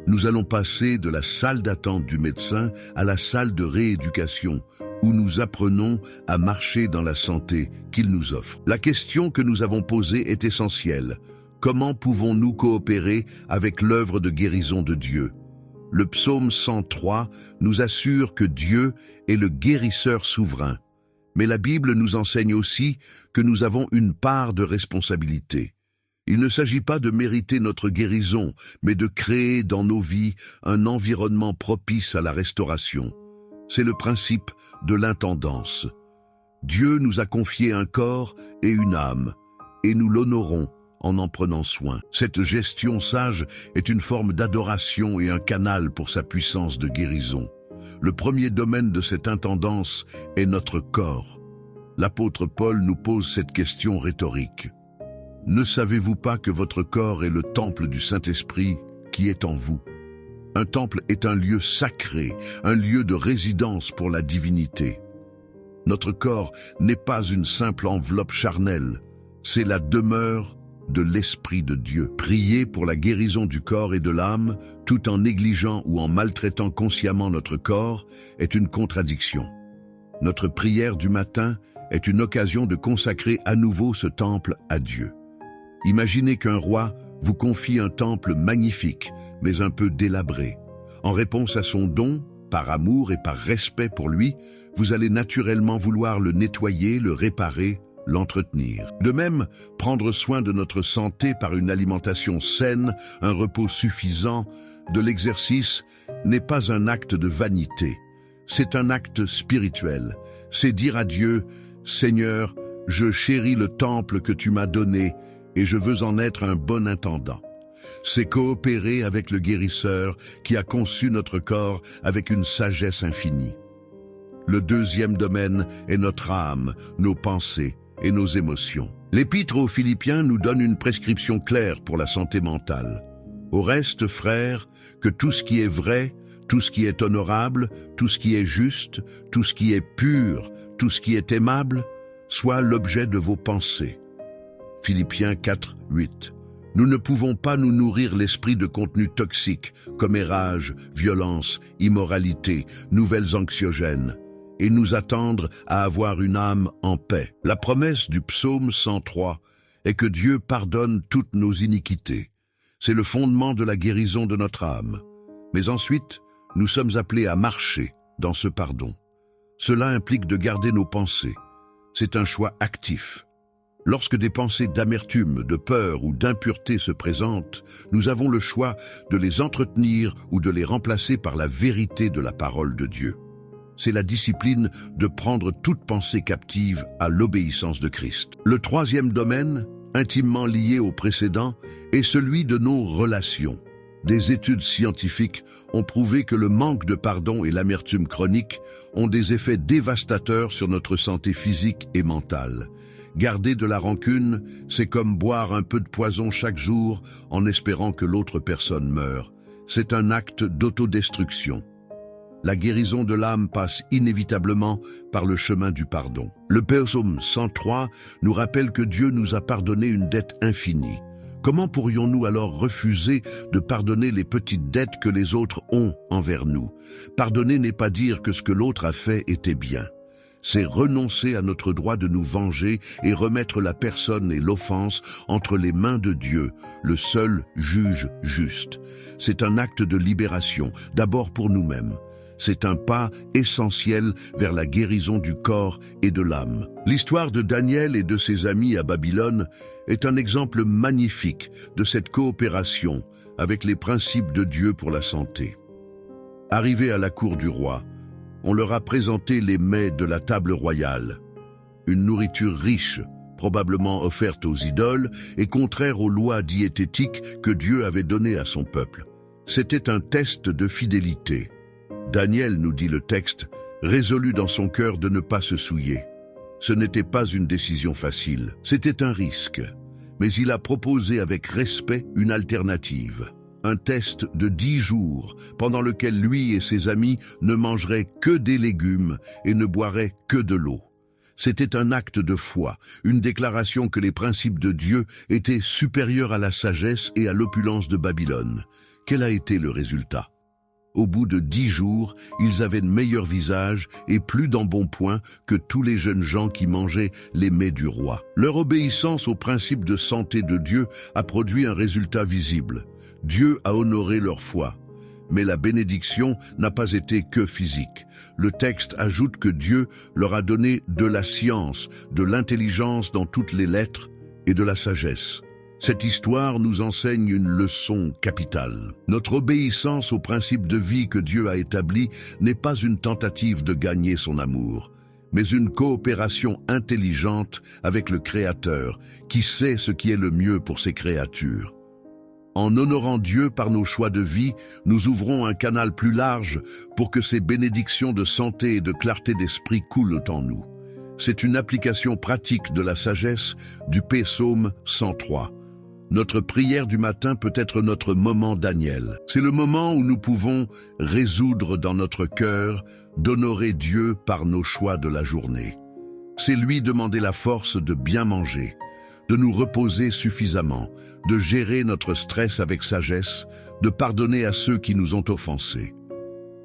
Nous allons passer de la salle d'attente du médecin à la salle de rééducation, où nous apprenons à marcher dans la santé qu'il nous offre. La question que nous avons posée est essentielle. Comment pouvons-nous coopérer avec l'œuvre de guérison de Dieu? Le psaume 103 nous assure que Dieu est le guérisseur souverain. Mais la Bible nous enseigne aussi que nous avons une part de responsabilité. Il ne s'agit pas de mériter notre guérison, mais de créer dans nos vies un environnement propice à la restauration. C'est le principe de l'intendance. Dieu nous a confié un corps et une âme, et nous l'honorons en prenant soin. Cette gestion sage est une forme d'adoration et un canal pour sa puissance de guérison. Le premier domaine de cette intendance est notre corps. L'apôtre Paul nous pose cette question rhétorique. Ne savez-vous pas que votre corps est le temple du Saint-Esprit qui est en vous? Un temple est un lieu sacré, un lieu de résidence pour la divinité. Notre corps n'est pas une simple enveloppe charnelle, c'est la demeure de l'Esprit de Dieu. Prier pour la guérison du corps et de l'âme, tout en négligeant ou en maltraitant consciemment notre corps, est une contradiction. Notre prière du matin est une occasion de consacrer à nouveau ce temple à Dieu. Imaginez qu'un roi vous confie un temple magnifique, mais un peu délabré. En réponse à son don, par amour et par respect pour lui, vous allez naturellement vouloir le nettoyer, le réparer, l'entretenir. De même, prendre soin de notre santé par une alimentation saine, un repos suffisant, de l'exercice, n'est pas un acte de vanité. C'est un acte spirituel. C'est dire à Dieu, « Seigneur, je chéris le temple que tu m'as donné et je veux en être un bon intendant. » C'est coopérer avec le guérisseur qui a conçu notre corps avec une sagesse infinie. Le deuxième domaine est notre âme, nos pensées et nos émotions. L'Épître aux Philippiens nous donne une prescription claire pour la santé mentale. Au reste, frères, que tout ce qui est vrai, tout ce qui est honorable, tout ce qui est juste, tout ce qui est pur, tout ce qui est aimable, soit l'objet de vos pensées. Philippiens 4, 8. Nous ne pouvons pas nous nourrir l'esprit de contenus toxiques comme rage, violence, immoralité, nouvelles anxiogènes, et nous attendre à avoir une âme en paix. La promesse du psaume 103 est que Dieu pardonne toutes nos iniquités. C'est le fondement de la guérison de notre âme. Mais ensuite, nous sommes appelés à marcher dans ce pardon. Cela implique de garder nos pensées. C'est un choix actif. Lorsque des pensées d'amertume, de peur ou d'impureté se présentent, nous avons le choix de les entretenir ou de les remplacer par la vérité de la parole de Dieu. C'est la discipline de prendre toute pensée captive à l'obéissance de Christ. Le troisième domaine, intimement lié au précédent, est celui de nos relations. Des études scientifiques ont prouvé que le manque de pardon et l'amertume chronique ont des effets dévastateurs sur notre santé physique et mentale. Garder de la rancune, c'est comme boire un peu de poison chaque jour en espérant que l'autre personne meure. C'est un acte d'autodestruction. La guérison de l'âme passe inévitablement par le chemin du pardon. Le psaume 103 nous rappelle que Dieu nous a pardonné une dette infinie. Comment pourrions-nous alors refuser de pardonner les petites dettes que les autres ont envers nous? Pardonner n'est pas dire que ce que l'autre a fait était bien. C'est renoncer à notre droit de nous venger et remettre la personne et l'offense entre les mains de Dieu, le seul juge juste. C'est un acte de libération, d'abord pour nous-mêmes. C'est un pas essentiel vers la guérison du corps et de l'âme. L'histoire de Daniel et de ses amis à Babylone est un exemple magnifique de cette coopération avec les principes de Dieu pour la santé. Arrivés à la cour du roi, on leur a présenté les mets de la table royale. Une nourriture riche, probablement offerte aux idoles et contraire aux lois diététiques que Dieu avait données à son peuple. C'était un test de fidélité. Daniel, nous dit le texte, résolu dans son cœur de ne pas se souiller. Ce n'était pas une décision facile, c'était un risque. Mais il a proposé avec respect une alternative. Un test de 10 jours, pendant lequel lui et ses amis ne mangeraient que des légumes et ne boiraient que de l'eau. C'était un acte de foi, une déclaration que les principes de Dieu étaient supérieurs à la sagesse et à l'opulence de Babylone. Quel a été le résultat? Au bout de 10 jours, ils avaient de meilleurs visages et plus d'embonpoint que tous les jeunes gens qui mangeaient les mets du roi. Leur obéissance aux principes de santé de Dieu a produit un résultat visible. Dieu a honoré leur foi. Mais la bénédiction n'a pas été que physique. Le texte ajoute que Dieu leur a donné de la science, de l'intelligence dans toutes les lettres et de la sagesse. Cette histoire nous enseigne une leçon capitale. Notre obéissance aux principes de vie que Dieu a établis n'est pas une tentative de gagner son amour, mais une coopération intelligente avec le Créateur, qui sait ce qui est le mieux pour ses créatures. En honorant Dieu par nos choix de vie, nous ouvrons un canal plus large pour que ces bénédictions de santé et de clarté d'esprit coulent en nous. C'est une application pratique de la sagesse du Psaume 103. Notre prière du matin peut être notre moment Daniel. C'est le moment où nous pouvons résoudre dans notre cœur d'honorer Dieu par nos choix de la journée. C'est lui demander la force de bien manger, de nous reposer suffisamment, de gérer notre stress avec sagesse, de pardonner à ceux qui nous ont offensés.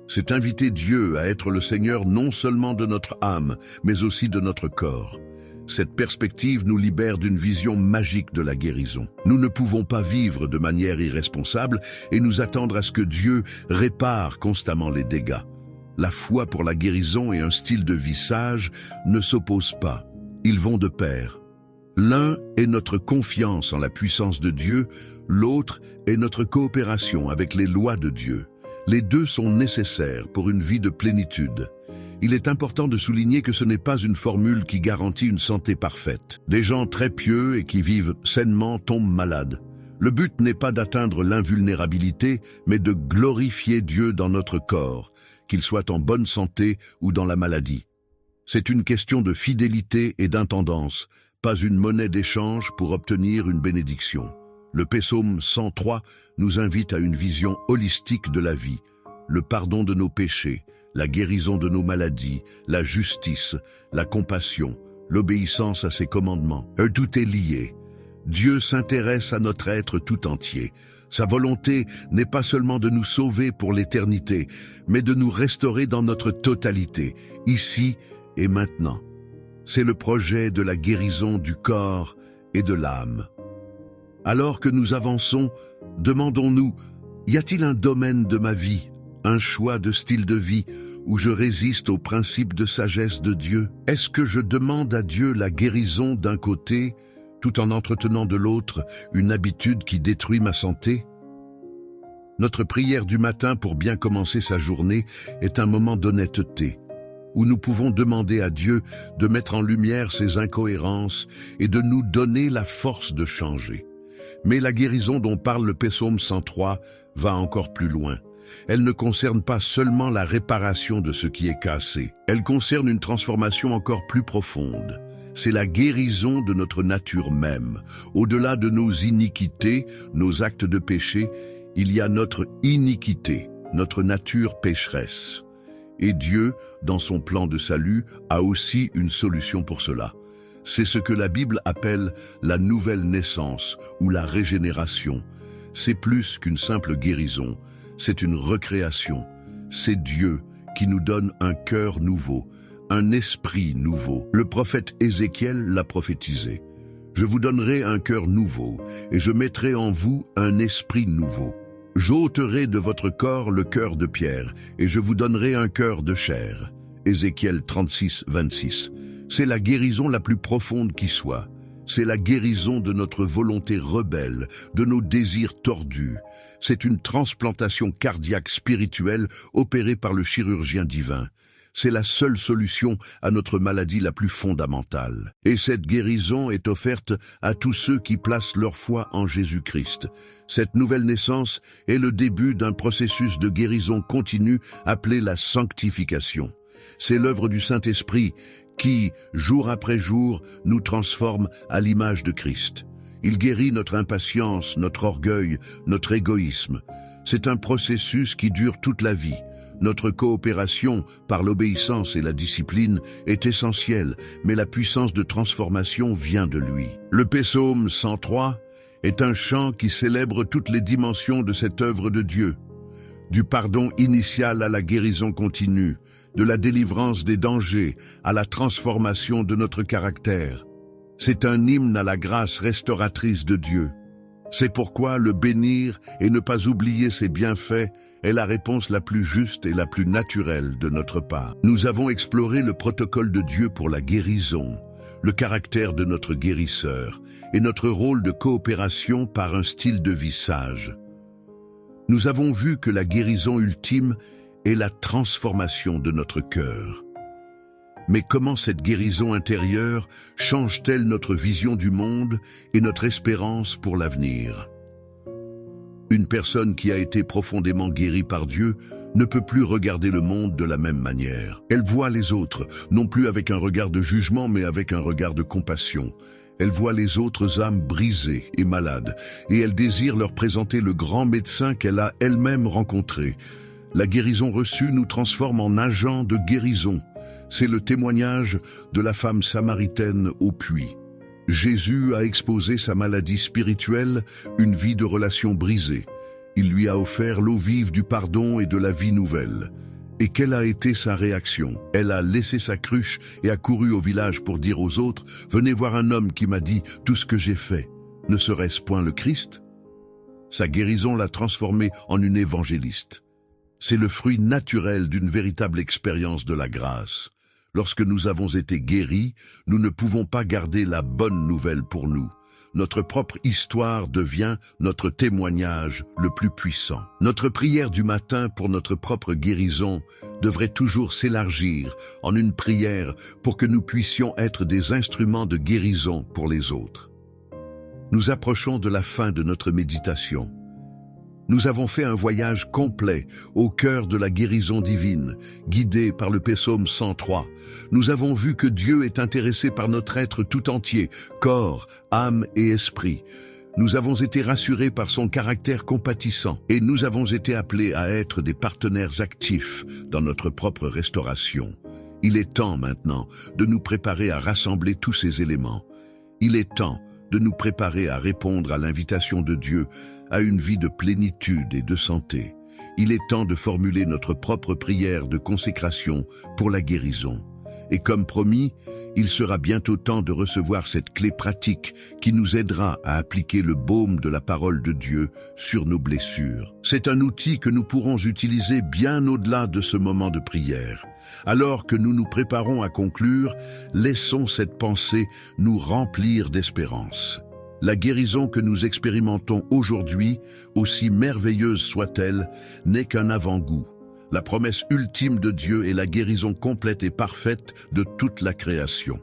C'est inviter Dieu à être le Seigneur non seulement de notre âme, mais aussi de notre corps. Cette perspective nous libère d'une vision magique de la guérison. Nous ne pouvons pas vivre de manière irresponsable et nous attendre à ce que Dieu répare constamment les dégâts. La foi pour la guérison et un style de vie sage ne s'opposent pas. Ils vont de pair. L'un est notre confiance en la puissance de Dieu, l'autre est notre coopération avec les lois de Dieu. Les deux sont nécessaires pour une vie de plénitude. Il est important de souligner que ce n'est pas une formule qui garantit une santé parfaite. Des gens très pieux et qui vivent sainement tombent malades. Le but n'est pas d'atteindre l'invulnérabilité, mais de glorifier Dieu dans notre corps, qu'il soit en bonne santé ou dans la maladie. C'est une question de fidélité et d'intendance, pas une monnaie d'échange pour obtenir une bénédiction. Le Psaume 103 nous invite à une vision holistique de la vie, le pardon de nos péchés, la guérison de nos maladies, la justice, la compassion, l'obéissance à ses commandements. Tout est lié. Dieu s'intéresse à notre être tout entier. Sa volonté n'est pas seulement de nous sauver pour l'éternité, mais de nous restaurer dans notre totalité, ici et maintenant. C'est le projet de la guérison du corps et de l'âme. Alors que nous avançons, demandons-nous, y a-t-il un domaine de ma vie, un choix de style de vie où je résiste aux principes de sagesse de Dieu? Est-ce que je demande à Dieu la guérison d'un côté, tout en entretenant de l'autre une habitude qui détruit ma santé? Notre prière du matin pour bien commencer sa journée est un moment d'honnêteté, où nous pouvons demander à Dieu de mettre en lumière ses incohérences et de nous donner la force de changer. Mais la guérison dont parle le Psaume 103 va encore plus loin. Elle ne concerne pas seulement la réparation de ce qui est cassé. Elle concerne une transformation encore plus profonde. C'est la guérison de notre nature même. Au-delà de nos iniquités, nos actes de péché, il y a notre iniquité, notre nature pécheresse. Et Dieu, dans son plan de salut, a aussi une solution pour cela. C'est ce que la Bible appelle la nouvelle naissance ou la régénération. C'est plus qu'une simple guérison, c'est une recréation. C'est Dieu qui nous donne un cœur nouveau, un esprit nouveau. Le prophète Ézéchiel l'a prophétisé. Je vous donnerai un cœur nouveau, et je mettrai en vous un esprit nouveau. J'ôterai de votre corps le cœur de pierre, et je vous donnerai un cœur de chair. Ézéchiel 36, 26. C'est la guérison la plus profonde qui soit. C'est la guérison de notre volonté rebelle, de nos désirs tordus. C'est une transplantation cardiaque spirituelle opérée par le chirurgien divin. C'est la seule solution à notre maladie la plus fondamentale. Et cette guérison est offerte à tous ceux qui placent leur foi en Jésus-Christ. Cette nouvelle naissance est le début d'un processus de guérison continue appelé la sanctification. C'est l'œuvre du Saint-Esprit qui, jour après jour, nous transforme à l'image de Christ. Il guérit notre impatience, notre orgueil, notre égoïsme. C'est un processus qui dure toute la vie. Notre coopération par l'obéissance et la discipline est essentielle, mais la puissance de transformation vient de lui. Le psaume 103 est un chant qui célèbre toutes les dimensions de cette œuvre de Dieu, du pardon initial à la guérison continue, de la délivrance des dangers à la transformation de notre caractère. C'est un hymne à la grâce restauratrice de Dieu. C'est pourquoi le bénir et ne pas oublier ses bienfaits est la réponse la plus juste et la plus naturelle de notre part. Nous avons exploré le protocole de Dieu pour la guérison, le caractère de notre guérisseur et notre rôle de coopération par un style de vie sage. Nous avons vu que la guérison ultime est la transformation de notre cœur. Mais comment cette guérison intérieure change-t-elle notre vision du monde et notre espérance pour l'avenir? Une personne qui a été profondément guérie par Dieu ne peut plus regarder le monde de la même manière. Elle voit les autres, non plus avec un regard de jugement, mais avec un regard de compassion. Elle voit les autres âmes brisées et malades, et elle désire leur présenter le grand médecin qu'elle a elle-même rencontré. La guérison reçue nous transforme en agents de guérison. C'est le témoignage de la femme samaritaine au puits. Jésus a exposé sa maladie spirituelle, une vie de relations brisées. Il lui a offert l'eau vive du pardon et de la vie nouvelle. Et quelle a été sa réaction? Elle a laissé sa cruche et a couru au village pour dire aux autres « Venez voir un homme qui m'a dit tout ce que j'ai fait. Ne serait-ce point le Christ ?» Sa guérison l'a transformée en une évangéliste. C'est le fruit naturel d'une véritable expérience de la grâce. Lorsque nous avons été guéris, nous ne pouvons pas garder la bonne nouvelle pour nous. Notre propre histoire devient notre témoignage le plus puissant. Notre prière du matin pour notre propre guérison devrait toujours s'élargir en une prière pour que nous puissions être des instruments de guérison pour les autres. Nous approchons de la fin de notre méditation. Nous avons fait un voyage complet au cœur de la guérison divine, guidé par le psaume 103. Nous avons vu que Dieu est intéressé par notre être tout entier, corps, âme et esprit. Nous avons été rassurés par son caractère compatissant et nous avons été appelés à être des partenaires actifs dans notre propre restauration. Il est temps maintenant de nous préparer à rassembler tous ces éléments. Il est temps de nous préparer à répondre à l'invitation de Dieu à une vie de plénitude et de santé. Il est temps de formuler notre propre prière de consécration pour la guérison. Et comme promis, il sera bientôt temps de recevoir cette clé pratique qui nous aidera à appliquer le baume de la parole de Dieu sur nos blessures. C'est un outil que nous pourrons utiliser bien au-delà de ce moment de prière. Alors que nous nous préparons à conclure, laissons cette pensée nous remplir d'espérance. La guérison que nous expérimentons aujourd'hui, aussi merveilleuse soit-elle, n'est qu'un avant-goût. La promesse ultime de Dieu est la guérison complète et parfaite de toute la création.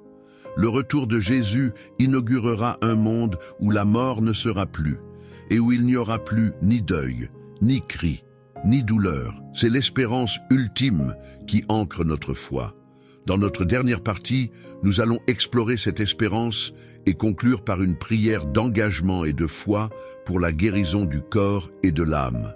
Le retour de Jésus inaugurera un monde où la mort ne sera plus, et où il n'y aura plus ni deuil, ni cri, ni douleur. C'est l'espérance ultime qui ancre notre foi. Dans notre dernière partie, nous allons explorer cette espérance et conclure par une prière d'engagement et de foi pour la guérison du corps et de l'âme.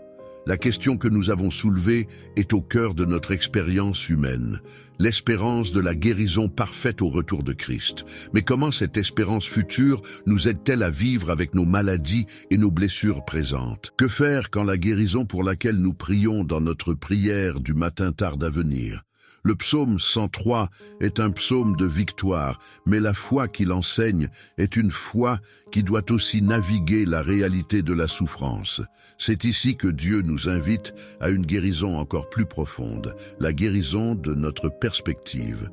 La question que nous avons soulevée est au cœur de notre expérience humaine, l'espérance de la guérison parfaite au retour de Christ. Mais comment cette espérance future nous aide-t-elle à vivre avec nos maladies et nos blessures présentes? Que faire quand la guérison pour laquelle nous prions dans notre prière du matin tarde à venir? Le psaume 103 est un psaume de victoire, mais la foi qu'il enseigne est une foi qui doit aussi naviguer la réalité de la souffrance. C'est ici que Dieu nous invite à une guérison encore plus profonde, la guérison de notre perspective.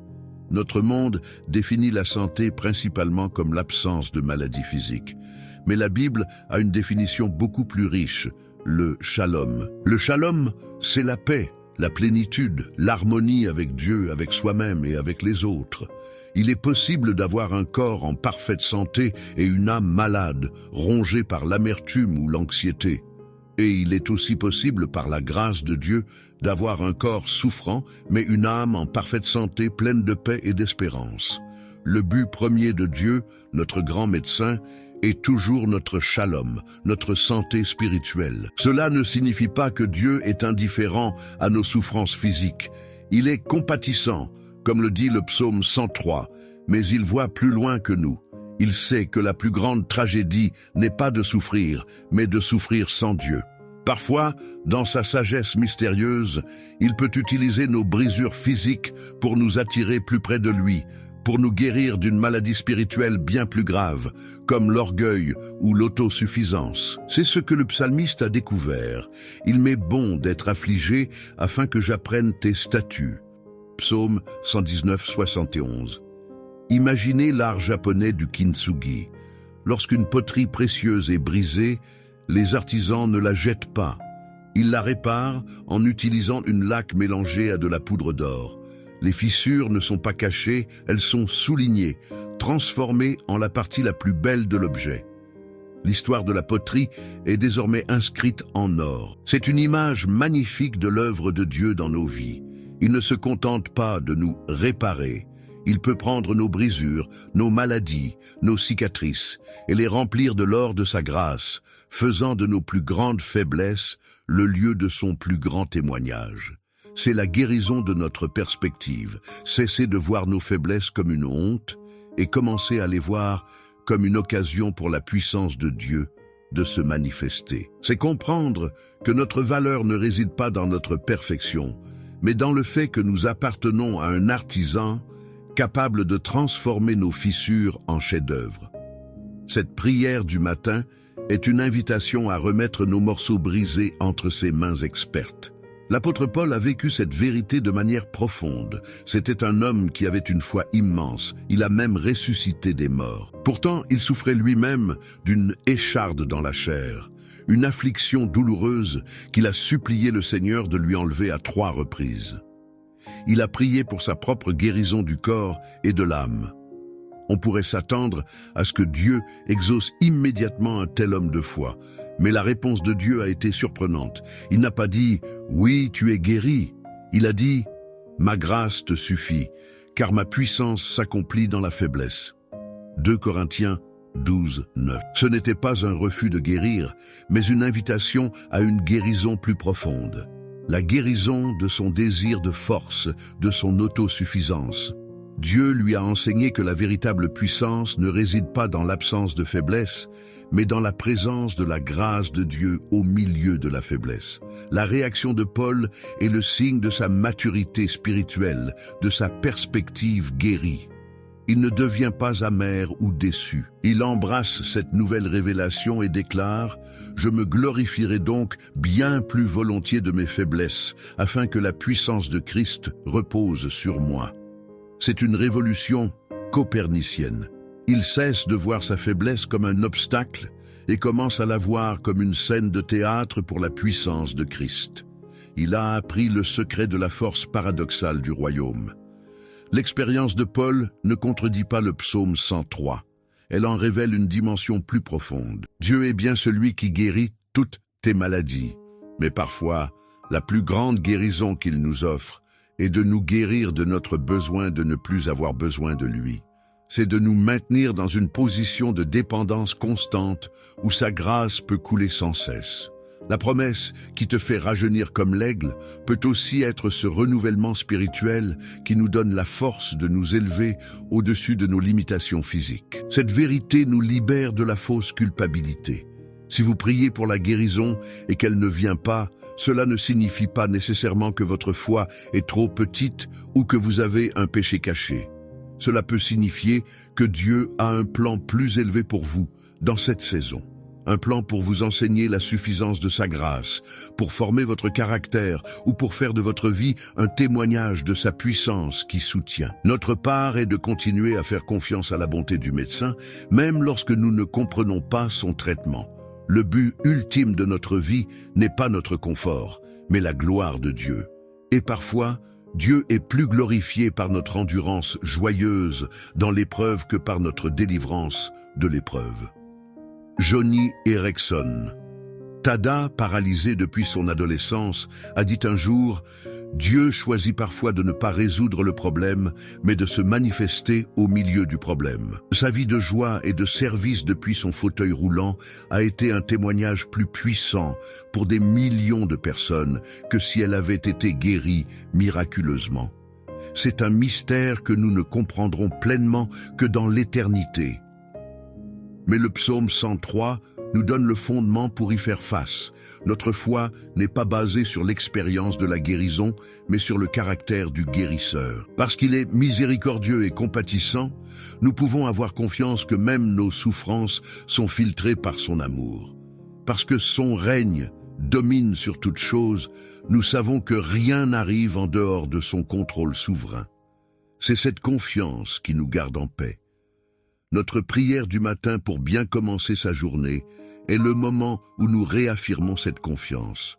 Notre monde définit la santé principalement comme l'absence de maladies physiques. Mais la Bible a une définition beaucoup plus riche, le shalom. Le shalom, c'est la paix, la plénitude, l'harmonie avec Dieu, avec soi-même et avec les autres. Il est possible d'avoir un corps en parfaite santé et une âme malade, rongée par l'amertume ou l'anxiété. Et il est aussi possible, par la grâce de Dieu, d'avoir un corps souffrant, mais une âme en parfaite santé, pleine de paix et d'espérance. Le but premier de Dieu, notre grand médecin, est toujours notre shalom, notre santé spirituelle. Cela ne signifie pas que Dieu est indifférent à nos souffrances physiques. Il est compatissant, comme le dit le psaume 103, mais il voit plus loin que nous. Il sait que la plus grande tragédie n'est pas de souffrir, mais de souffrir sans Dieu. Parfois, dans sa sagesse mystérieuse, il peut utiliser nos brisures physiques pour nous attirer plus près de lui, pour nous guérir d'une maladie spirituelle bien plus grave, comme l'orgueil ou l'autosuffisance. C'est ce que le psalmiste a découvert. Il m'est bon d'être affligé afin que j'apprenne tes statuts. Psaume 119, 71. Imaginez l'art japonais du kintsugi. Lorsqu'une poterie précieuse est brisée, les artisans ne la jettent pas. Ils la réparent en utilisant une laque mélangée à de la poudre d'or. Les fissures ne sont pas cachées, elles sont soulignées, transformées en la partie la plus belle de l'objet. L'histoire de la poterie est désormais inscrite en or. C'est une image magnifique de l'œuvre de Dieu dans nos vies. Il ne se contente pas de nous réparer. Il peut prendre nos brisures, nos maladies, nos cicatrices et les remplir de l'or de sa grâce, faisant de nos plus grandes faiblesses le lieu de son plus grand témoignage. C'est la guérison de notre perspective, cesser de voir nos faiblesses comme une honte et commencer à les voir comme une occasion pour la puissance de Dieu de se manifester. C'est comprendre que notre valeur ne réside pas dans notre perfection, mais dans le fait que nous appartenons à un artisan capable de transformer nos fissures en chefs-d'œuvre. Cette prière du matin est une invitation à remettre nos morceaux brisés entre ses mains expertes. L'apôtre Paul a vécu cette vérité de manière profonde. C'était un homme qui avait une foi immense. Il a même ressuscité des morts. Pourtant, il souffrait lui-même d'une écharde dans la chair, une affliction douloureuse qu'il a supplié le Seigneur de lui enlever à 3 reprises. Il a prié pour sa propre guérison du corps et de l'âme. On pourrait s'attendre à ce que Dieu exauce immédiatement un tel homme de foi. Mais la réponse de Dieu a été surprenante. Il n'a pas dit « Oui, tu es guéri ». Il a dit « Ma grâce te suffit, car ma puissance s'accomplit dans la faiblesse ». 2 Corinthiens 12, 9. Ce n'était pas un refus de guérir, mais une invitation à une guérison plus profonde. La guérison de son désir de force, de son autosuffisance. Dieu lui a enseigné que la véritable puissance ne réside pas dans l'absence de faiblesse, mais dans la présence de la grâce de Dieu au milieu de la faiblesse. La réaction de Paul est le signe de sa maturité spirituelle, de sa perspective guérie. Il ne devient pas amer ou déçu. Il embrasse cette nouvelle révélation et déclare « Je me glorifierai donc bien plus volontiers de mes faiblesses, afin que la puissance de Christ repose sur moi. » C'est une révolution copernicienne. Il cesse de voir sa faiblesse comme un obstacle et commence à la voir comme une scène de théâtre pour la puissance de Christ. Il a appris le secret de la force paradoxale du royaume. L'expérience de Paul ne contredit pas le psaume 103. Elle en révèle une dimension plus profonde. Dieu est bien celui qui guérit toutes tes maladies, mais parfois, la plus grande guérison qu'il nous offre est de nous guérir de notre besoin de ne plus avoir besoin de lui. C'est de nous maintenir dans une position de dépendance constante où sa grâce peut couler sans cesse. La promesse qui te fait rajeunir comme l'aigle peut aussi être ce renouvellement spirituel qui nous donne la force de nous élever au-dessus de nos limitations physiques. Cette vérité nous libère de la fausse culpabilité. Si vous priez pour la guérison et qu'elle ne vient pas, cela ne signifie pas nécessairement que votre foi est trop petite ou que vous avez un péché caché. Cela peut signifier que Dieu a un plan plus élevé pour vous dans cette saison. Un plan pour vous enseigner la suffisance de sa grâce, pour former votre caractère ou pour faire de votre vie un témoignage de sa puissance qui soutient. Notre part est de continuer à faire confiance à la bonté du médecin, même lorsque nous ne comprenons pas son traitement. Le but ultime de notre vie n'est pas notre confort, mais la gloire de Dieu. Et parfois, Dieu est plus glorifié par notre endurance joyeuse dans l'épreuve que par notre délivrance de l'épreuve. Joni Eareckson. Tada, paralysé depuis son adolescence, a dit un jour « Dieu choisit parfois de ne pas résoudre le problème, mais de se manifester au milieu du problème. » Sa vie de joie et de service depuis son fauteuil roulant a été un témoignage plus puissant pour des millions de personnes que si elle avait été guérie miraculeusement. C'est un mystère que nous ne comprendrons pleinement que dans l'éternité. Mais le psaume 103 nous donne le fondement pour y faire face. Notre foi n'est pas basée sur l'expérience de la guérison, mais sur le caractère du guérisseur. Parce qu'il est miséricordieux et compatissant, nous pouvons avoir confiance que même nos souffrances sont filtrées par son amour. Parce que son règne domine sur toute chose, nous savons que rien n'arrive en dehors de son contrôle souverain. C'est cette confiance qui nous garde en paix. Notre prière du matin pour bien commencer sa journée est le moment où nous réaffirmons cette confiance.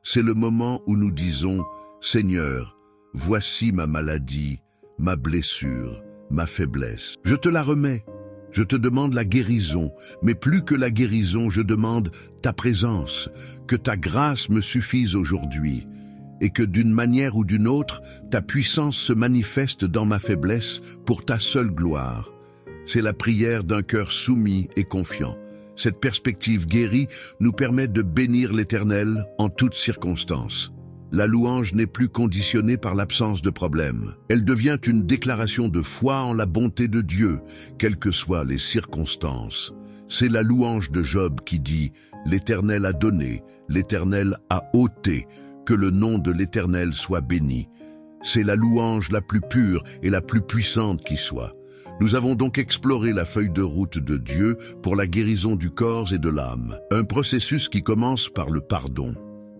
C'est le moment où nous disons « Seigneur, voici ma maladie, ma blessure, ma faiblesse. Je te la remets. Je te demande la guérison, mais plus que la guérison, je demande ta présence, que ta grâce me suffise aujourd'hui, et que d'une manière ou d'une autre, ta puissance se manifeste dans ma faiblesse pour ta seule gloire. » C'est la prière d'un cœur soumis et confiant. Cette perspective guérie nous permet de bénir l'Éternel en toutes circonstances. La louange n'est plus conditionnée par l'absence de problème. Elle devient une déclaration de foi en la bonté de Dieu, quelles que soient les circonstances. C'est la louange de Job qui dit « L'Éternel a donné, l'Éternel a ôté, que le nom de l'Éternel soit béni. » C'est la louange la plus pure et la plus puissante qui soit. Nous avons donc exploré la feuille de route de Dieu pour la guérison du corps et de l'âme. Un processus qui commence par le pardon,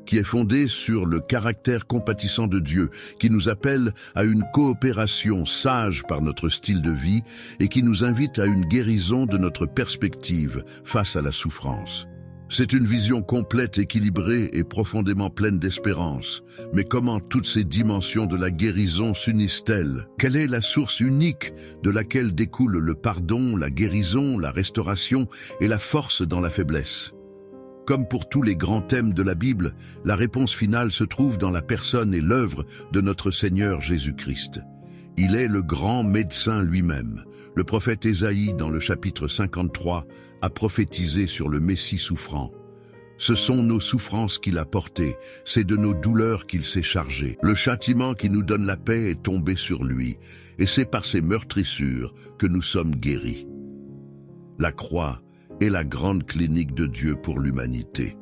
qui est fondé sur le caractère compatissant de Dieu, qui nous appelle à une coopération sage par notre style de vie et qui nous invite à une guérison de notre perspective face à la souffrance. C'est une vision complète, équilibrée et profondément pleine d'espérance. Mais comment toutes ces dimensions de la guérison s'unissent-elles? Quelle est la source unique de laquelle découle le pardon, la guérison, la restauration et la force dans la faiblesse? Comme pour tous les grands thèmes de la Bible, la réponse finale se trouve dans la personne et l'œuvre de notre Seigneur Jésus-Christ. Il est le grand médecin lui-même. Le prophète Ésaïe, dans le chapitre 53, a prophétisé sur le Messie souffrant. Ce sont nos souffrances qu'il a portées, c'est de nos douleurs qu'il s'est chargé. Le châtiment qui nous donne la paix est tombé sur lui, et c'est par ses meurtrissures que nous sommes guéris. La croix est la grande clinique de Dieu pour l'humanité.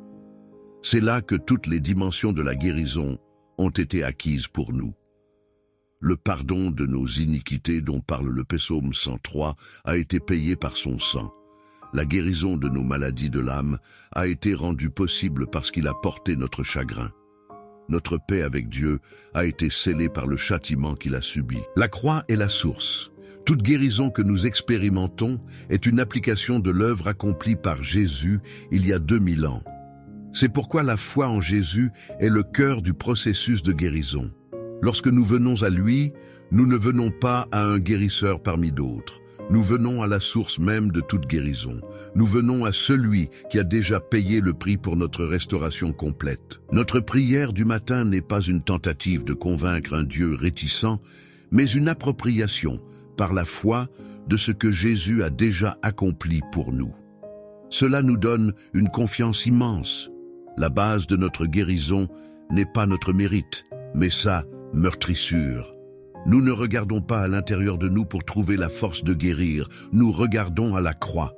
C'est là que toutes les dimensions de la guérison ont été acquises pour nous. Le pardon de nos iniquités dont parle le psaume 103 a été payé par son sang. La guérison de nos maladies de l'âme a été rendue possible parce qu'il a porté notre chagrin. Notre paix avec Dieu a été scellée par le châtiment qu'il a subi. La croix est la source. Toute guérison que nous expérimentons est une application de l'œuvre accomplie par Jésus il y a 2000 ans. C'est pourquoi la foi en Jésus est le cœur du processus de guérison. Lorsque nous venons à lui, nous ne venons pas à un guérisseur parmi d'autres. Nous venons à la source même de toute guérison. Nous venons à celui qui a déjà payé le prix pour notre restauration complète. Notre prière du matin n'est pas une tentative de convaincre un Dieu réticent, mais une appropriation, par la foi, de ce que Jésus a déjà accompli pour nous. Cela nous donne une confiance immense. La base de notre guérison n'est pas notre mérite, mais sa meurtrissure. Nous ne regardons pas à l'intérieur de nous pour trouver la force de guérir, nous regardons à la croix.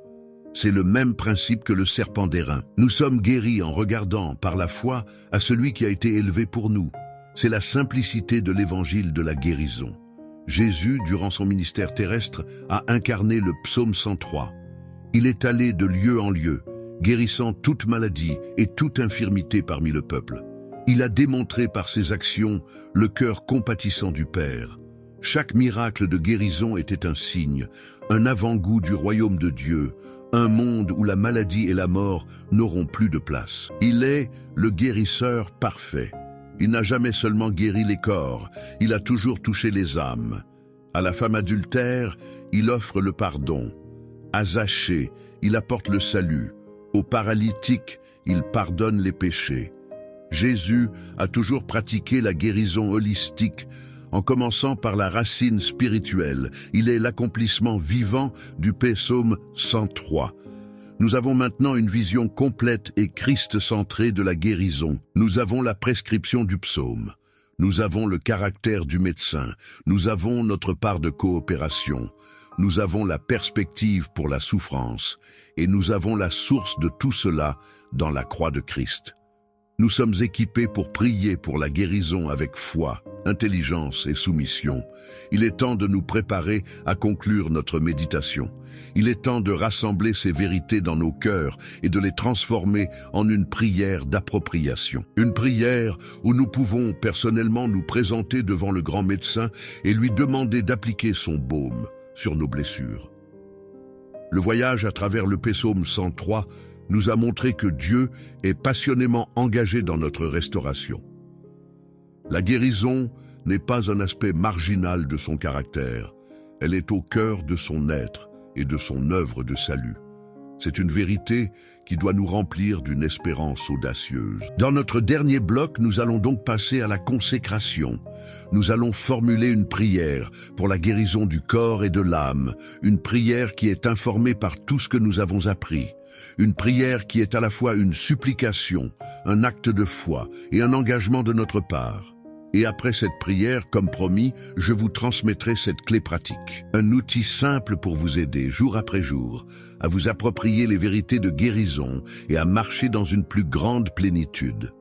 C'est le même principe que le serpent d'airain. Nous sommes guéris en regardant, par la foi, à celui qui a été élevé pour nous. C'est la simplicité de l'évangile de la guérison. Jésus, durant son ministère terrestre, a incarné le psaume 103. Il est allé de lieu en lieu, guérissant toute maladie et toute infirmité parmi le peuple. Il a démontré par ses actions le cœur compatissant du Père. Chaque miracle de guérison était un signe, un avant-goût du royaume de Dieu, un monde où la maladie et la mort n'auront plus de place. Il est le guérisseur parfait. Il n'a jamais seulement guéri les corps, il a toujours touché les âmes. À la femme adultère, il offre le pardon. À Zachée, il apporte le salut. Aux paralytiques, il pardonne les péchés. Jésus a toujours pratiqué la guérison holistique, en commençant par la racine spirituelle. Il est l'accomplissement vivant du psaume 103. Nous avons maintenant une vision complète et Christ-centrée de la guérison. Nous avons la prescription du psaume. Nous avons le caractère du médecin. Nous avons notre part de coopération. Nous avons la perspective pour la souffrance. Et nous avons la source de tout cela dans la croix de Christ. Nous sommes équipés pour prier pour la guérison avec foi, intelligence et soumission. Il est temps de nous préparer à conclure notre méditation. Il est temps de rassembler ces vérités dans nos cœurs et de les transformer en une prière d'appropriation. Une prière où nous pouvons personnellement nous présenter devant le grand médecin et lui demander d'appliquer son baume sur nos blessures. Le voyage à travers le psaume 103 nous a montré que Dieu est passionnément engagé dans notre restauration. La guérison n'est pas un aspect marginal de son caractère, elle est au cœur de son être et de son œuvre de salut. C'est une vérité qui doit nous remplir d'une espérance audacieuse. Dans notre dernier bloc, nous allons donc passer à la consécration. Nous allons formuler une prière pour la guérison du corps et de l'âme, une prière qui est informée par tout ce que nous avons appris. Une prière qui est à la fois une supplication, un acte de foi et un engagement de notre part. Et après cette prière, comme promis, je vous transmettrai cette clé pratique. Un outil simple pour vous aider, jour après jour, à vous approprier les vérités de guérison et à marcher dans une plus grande plénitude.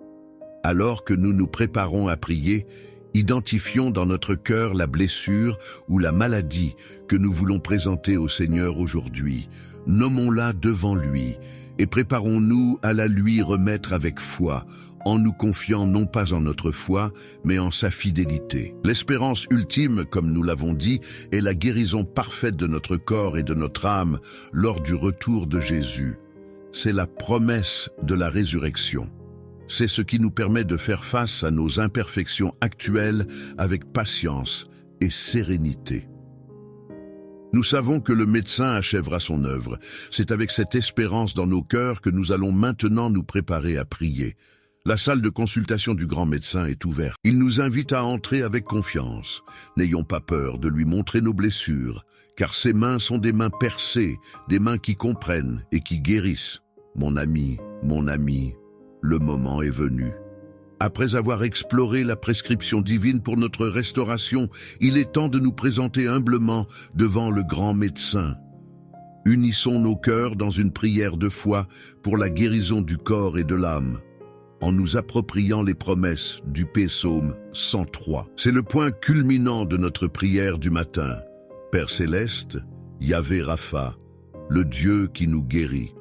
Alors que nous nous préparons à prier, identifions dans notre cœur la blessure ou la maladie que nous voulons présenter au Seigneur aujourd'hui. Nommons-la devant lui et préparons-nous à la lui remettre avec foi, en nous confiant non pas en notre foi, mais en sa fidélité. L'espérance ultime, comme nous l'avons dit, est la guérison parfaite de notre corps et de notre âme lors du retour de Jésus. C'est la promesse de la résurrection. C'est ce qui nous permet de faire face à nos imperfections actuelles avec patience et sérénité. Nous savons que le médecin achèvera son œuvre. C'est avec cette espérance dans nos cœurs que nous allons maintenant nous préparer à prier. La salle de consultation du grand médecin est ouverte. Il nous invite à entrer avec confiance. N'ayons pas peur de lui montrer nos blessures, car ses mains sont des mains percées, des mains qui comprennent et qui guérissent. Mon ami, le moment est venu. Après avoir exploré la prescription divine pour notre restauration, il est temps de nous présenter humblement devant le grand médecin. Unissons nos cœurs dans une prière de foi pour la guérison du corps et de l'âme, en nous appropriant les promesses du psaume 103. C'est le point culminant de notre prière du matin. Père céleste, Yahvé Rapha, le Dieu qui nous guérit.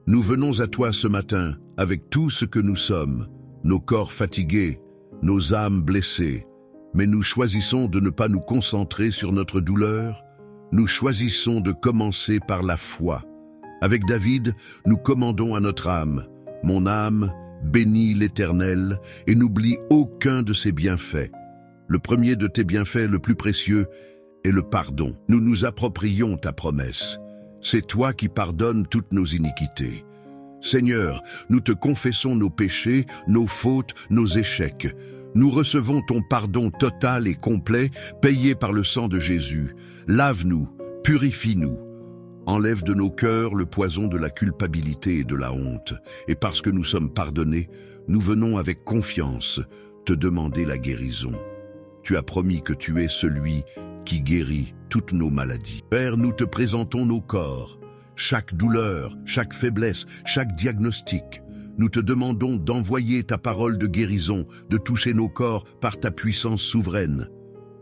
Nous venons à toi ce matin avec tout ce que nous sommes, nos corps fatigués, nos âmes blessées, mais nous choisissons de ne pas nous concentrer sur notre douleur, nous choisissons de commencer par la foi. Avec David, nous commandons à notre âme, mon âme, bénis l'Éternel et n'oublie aucun de ses bienfaits. Le premier de tes bienfaits, le plus précieux, est le pardon. Nous nous approprions ta promesse. C'est toi qui pardonnes toutes nos iniquités. Seigneur, nous te confessons nos péchés, nos fautes, nos échecs. Nous recevons ton pardon total et complet, payé par le sang de Jésus. Lave-nous, purifie-nous. Enlève de nos cœurs le poison de la culpabilité et de la honte. Et parce que nous sommes pardonnés, nous venons avec confiance te demander la guérison. Tu as promis que tu es celui qui guérit toutes nos maladies. Père, nous te présentons nos corps. Chaque douleur, chaque faiblesse, chaque diagnostic. Nous te demandons d'envoyer ta parole de guérison, de toucher nos corps par ta puissance souveraine.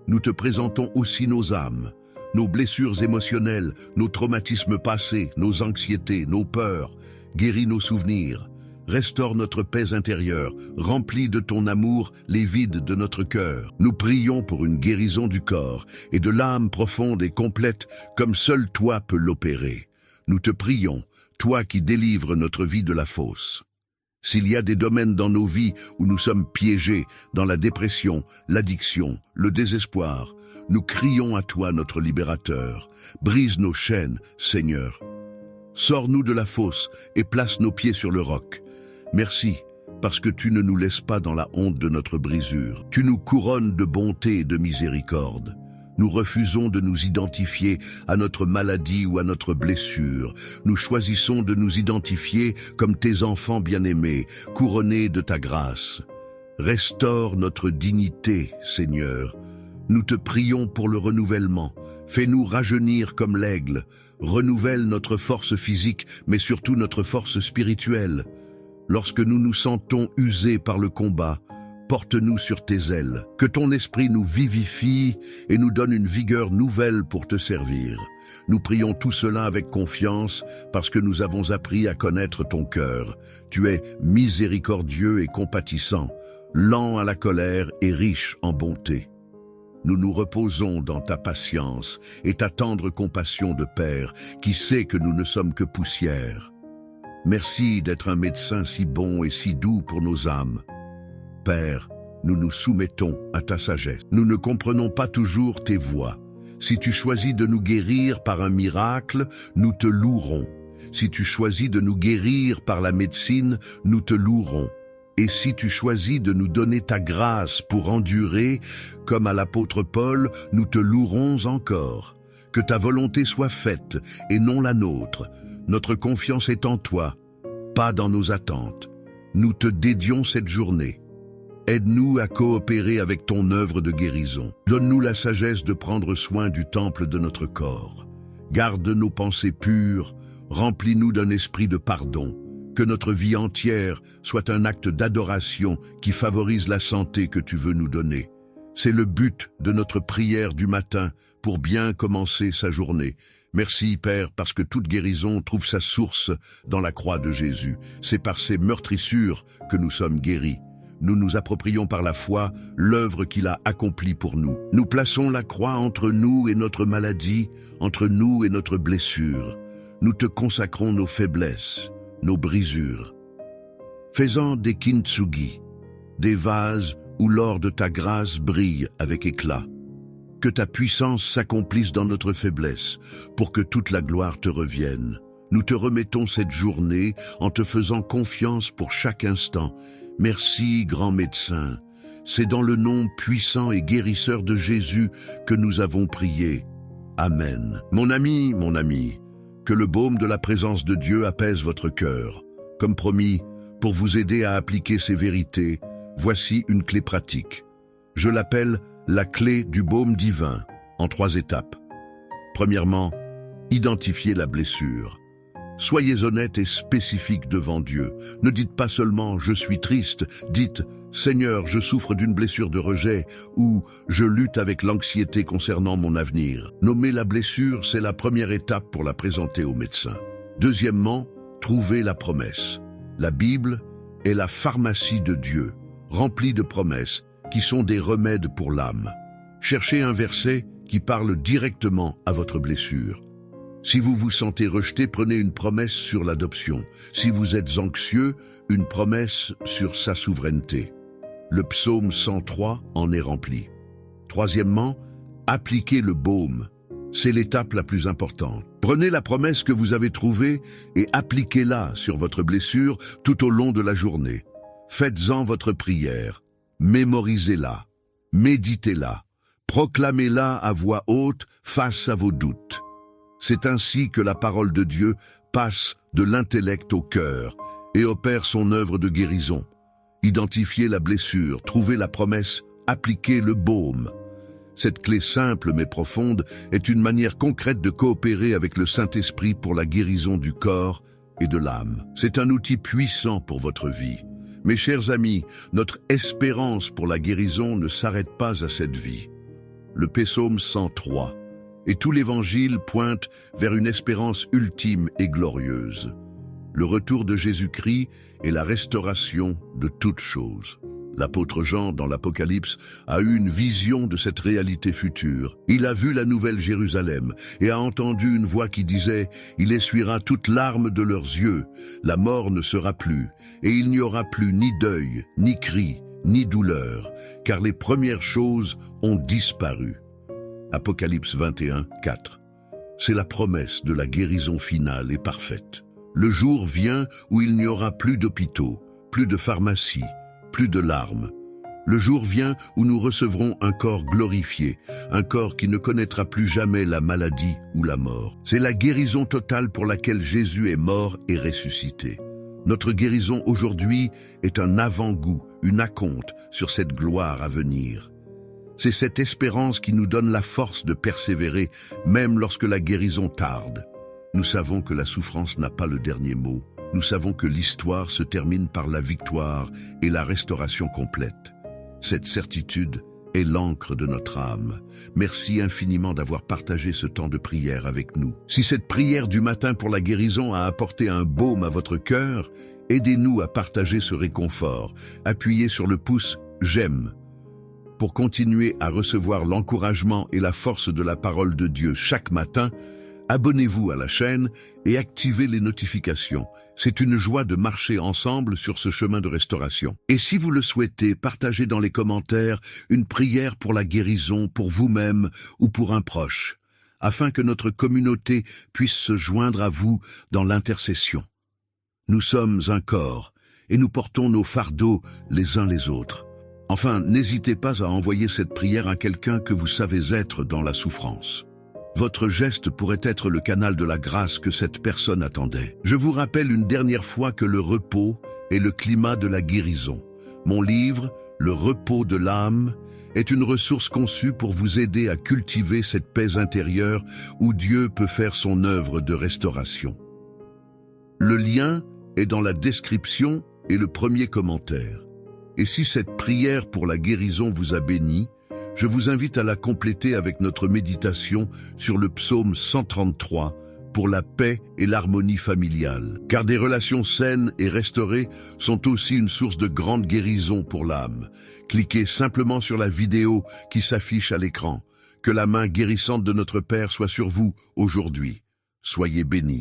Nous te présentons aussi nos âmes, nos blessures émotionnelles, nos traumatismes passés, nos anxiétés, nos peurs. Guéris nos souvenirs. Restaure notre paix intérieure. Remplis de ton amour les vides de notre cœur. Nous prions pour une guérison du corps et de l'âme profonde et complète comme seul toi peux l'opérer. Nous te prions, toi qui délivres notre vie de la fosse. S'il y a des domaines dans nos vies où nous sommes piégés dans la dépression, l'addiction, le désespoir, nous crions à toi, notre libérateur. Brise nos chaînes, Seigneur. Sors-nous de la fosse et place nos pieds sur le roc. Merci, parce que tu ne nous laisses pas dans la honte de notre brisure. Tu nous couronnes de bonté et de miséricorde. Nous refusons de nous identifier à notre maladie ou à notre blessure. Nous choisissons de nous identifier comme tes enfants bien-aimés, couronnés de ta grâce. Restaure notre dignité, Seigneur. Nous te prions pour le renouvellement. Fais-nous rajeunir comme l'aigle. Renouvelle notre force physique, mais surtout notre force spirituelle. Lorsque nous nous sentons usés par le combat, porte-nous sur tes ailes. Que ton esprit nous vivifie et nous donne une vigueur nouvelle pour te servir. Nous prions tout cela avec confiance parce que nous avons appris à connaître ton cœur. Tu es miséricordieux et compatissant, lent à la colère et riche en bonté. Nous nous reposons dans ta patience et ta tendre compassion de Père qui sait que nous ne sommes que poussière. Merci d'être un médecin si bon et si doux pour nos âmes. Père, nous nous soumettons à ta sagesse. Nous ne comprenons pas toujours tes voies. Si tu choisis de nous guérir par un miracle, nous te louerons. Si tu choisis de nous guérir par la médecine, nous te louerons. Et si tu choisis de nous donner ta grâce pour endurer, comme à l'apôtre Paul, nous te louerons encore. Que ta volonté soit faite et non la nôtre. Notre confiance est en toi, pas dans nos attentes. Nous te dédions cette journée. Aide-nous à coopérer avec ton œuvre de guérison. Donne-nous la sagesse de prendre soin du temple de notre corps. Garde nos pensées pures, remplis-nous d'un esprit de pardon. Que notre vie entière soit un acte d'adoration qui favorise la santé que tu veux nous donner. C'est le but de notre prière du matin pour bien commencer sa journée. Merci, Père, parce que toute guérison trouve sa source dans la croix de Jésus. C'est par ses meurtrissures que nous sommes guéris. Nous nous approprions par la foi l'œuvre qu'il a accomplie pour nous. Nous plaçons la croix entre nous et notre maladie, entre nous et notre blessure. Nous te consacrons nos faiblesses, nos brisures. Fais-en des kintsugi, des vases où l'or de ta grâce brille avec éclat. Que ta puissance s'accomplisse dans notre faiblesse, pour que toute la gloire te revienne. Nous te remettons cette journée en te faisant confiance pour chaque instant. Merci, grand médecin. C'est dans le nom puissant et guérisseur de Jésus que nous avons prié. Amen. Mon ami, que le baume de la présence de Dieu apaise votre cœur. Comme promis, pour vous aider à appliquer ces vérités, voici une clé pratique. Je l'appelle la clé du baume divin, en 3 étapes. Premièrement, identifiez la blessure. Soyez honnête et spécifique devant Dieu. Ne dites pas seulement « je suis triste », dites « Seigneur, je souffre d'une blessure de rejet » ou « je lutte avec l'anxiété concernant mon avenir ». Nommer la blessure, c'est la première étape pour la présenter au médecin. Deuxièmement, trouvez la promesse. La Bible est la pharmacie de Dieu, remplie de promesses qui sont des remèdes pour l'âme. Cherchez un verset qui parle directement à votre blessure. Si vous vous sentez rejeté, prenez une promesse sur l'adoption. Si vous êtes anxieux, une promesse sur sa souveraineté. Le psaume 103 en est rempli. Troisièmement, appliquez le baume. C'est l'étape la plus importante. Prenez la promesse que vous avez trouvée et appliquez-la sur votre blessure tout au long de la journée. Faites-en votre prière. Mémorisez-la. Méditez-la. Proclamez-la à voix haute face à vos doutes. C'est ainsi que la parole de Dieu passe de l'intellect au cœur et opère son œuvre de guérison. Identifiez la blessure, trouvez la promesse, appliquez le baume. Cette clé simple mais profonde est une manière concrète de coopérer avec le Saint-Esprit pour la guérison du corps et de l'âme. C'est un outil puissant pour votre vie. Mes chers amis, notre espérance pour la guérison ne s'arrête pas à cette vie. Le psaume 103 et tout l'Évangile pointe vers une espérance ultime et glorieuse. Le retour de Jésus-Christ est la restauration de toutes choses. L'apôtre Jean, dans l'Apocalypse, a eu une vision de cette réalité future. Il a vu la nouvelle Jérusalem et a entendu une voix qui disait « Il essuiera toute larme de leurs yeux, la mort ne sera plus, et il n'y aura plus ni deuil, ni cri, ni douleur, car les premières choses ont disparu. » Apocalypse 21, 4. C'est la promesse de la guérison finale et parfaite. Le jour vient où il n'y aura plus d'hôpitaux, plus de pharmacies, plus de larmes. Le jour vient où nous recevrons un corps glorifié, un corps qui ne connaîtra plus jamais la maladie ou la mort. C'est la guérison totale pour laquelle Jésus est mort et ressuscité. Notre guérison aujourd'hui est un avant-goût, une acompte sur cette gloire à venir. C'est cette espérance qui nous donne la force de persévérer, même lorsque la guérison tarde. Nous savons que la souffrance n'a pas le dernier mot. Nous savons que l'histoire se termine par la victoire et la restauration complète. Cette certitude est l'encre de notre âme. Merci infiniment d'avoir partagé ce temps de prière avec nous. Si cette prière du matin pour la guérison a apporté un baume à votre cœur, aidez-nous à partager ce réconfort. Appuyez sur le pouce « J'aime » pour continuer à recevoir l'encouragement et la force de la parole de Dieu chaque matin. Abonnez-vous à la chaîne et activez les notifications. C'est une joie de marcher ensemble sur ce chemin de restauration. Et si vous le souhaitez, partagez dans les commentaires une prière pour la guérison, pour vous-même ou pour un proche, afin que notre communauté puisse se joindre à vous dans l'intercession. Nous sommes un corps et nous portons nos fardeaux les uns les autres. Enfin, n'hésitez pas à envoyer cette prière à quelqu'un que vous savez être dans la souffrance. Votre geste pourrait être le canal de la grâce que cette personne attendait. Je vous rappelle une dernière fois que le repos est le climat de la guérison. Mon livre, Le repos de l'âme, est une ressource conçue pour vous aider à cultiver cette paix intérieure où Dieu peut faire son œuvre de restauration. Le lien est dans la description et le premier commentaire. Et si cette prière pour la guérison vous a béni, je vous invite à la compléter avec notre méditation sur le psaume 133 pour la paix et l'harmonie familiale. Car des relations saines et restaurées sont aussi une source de grande guérison pour l'âme. Cliquez simplement sur la vidéo qui s'affiche à l'écran. Que la main guérissante de notre Père soit sur vous aujourd'hui. Soyez bénis.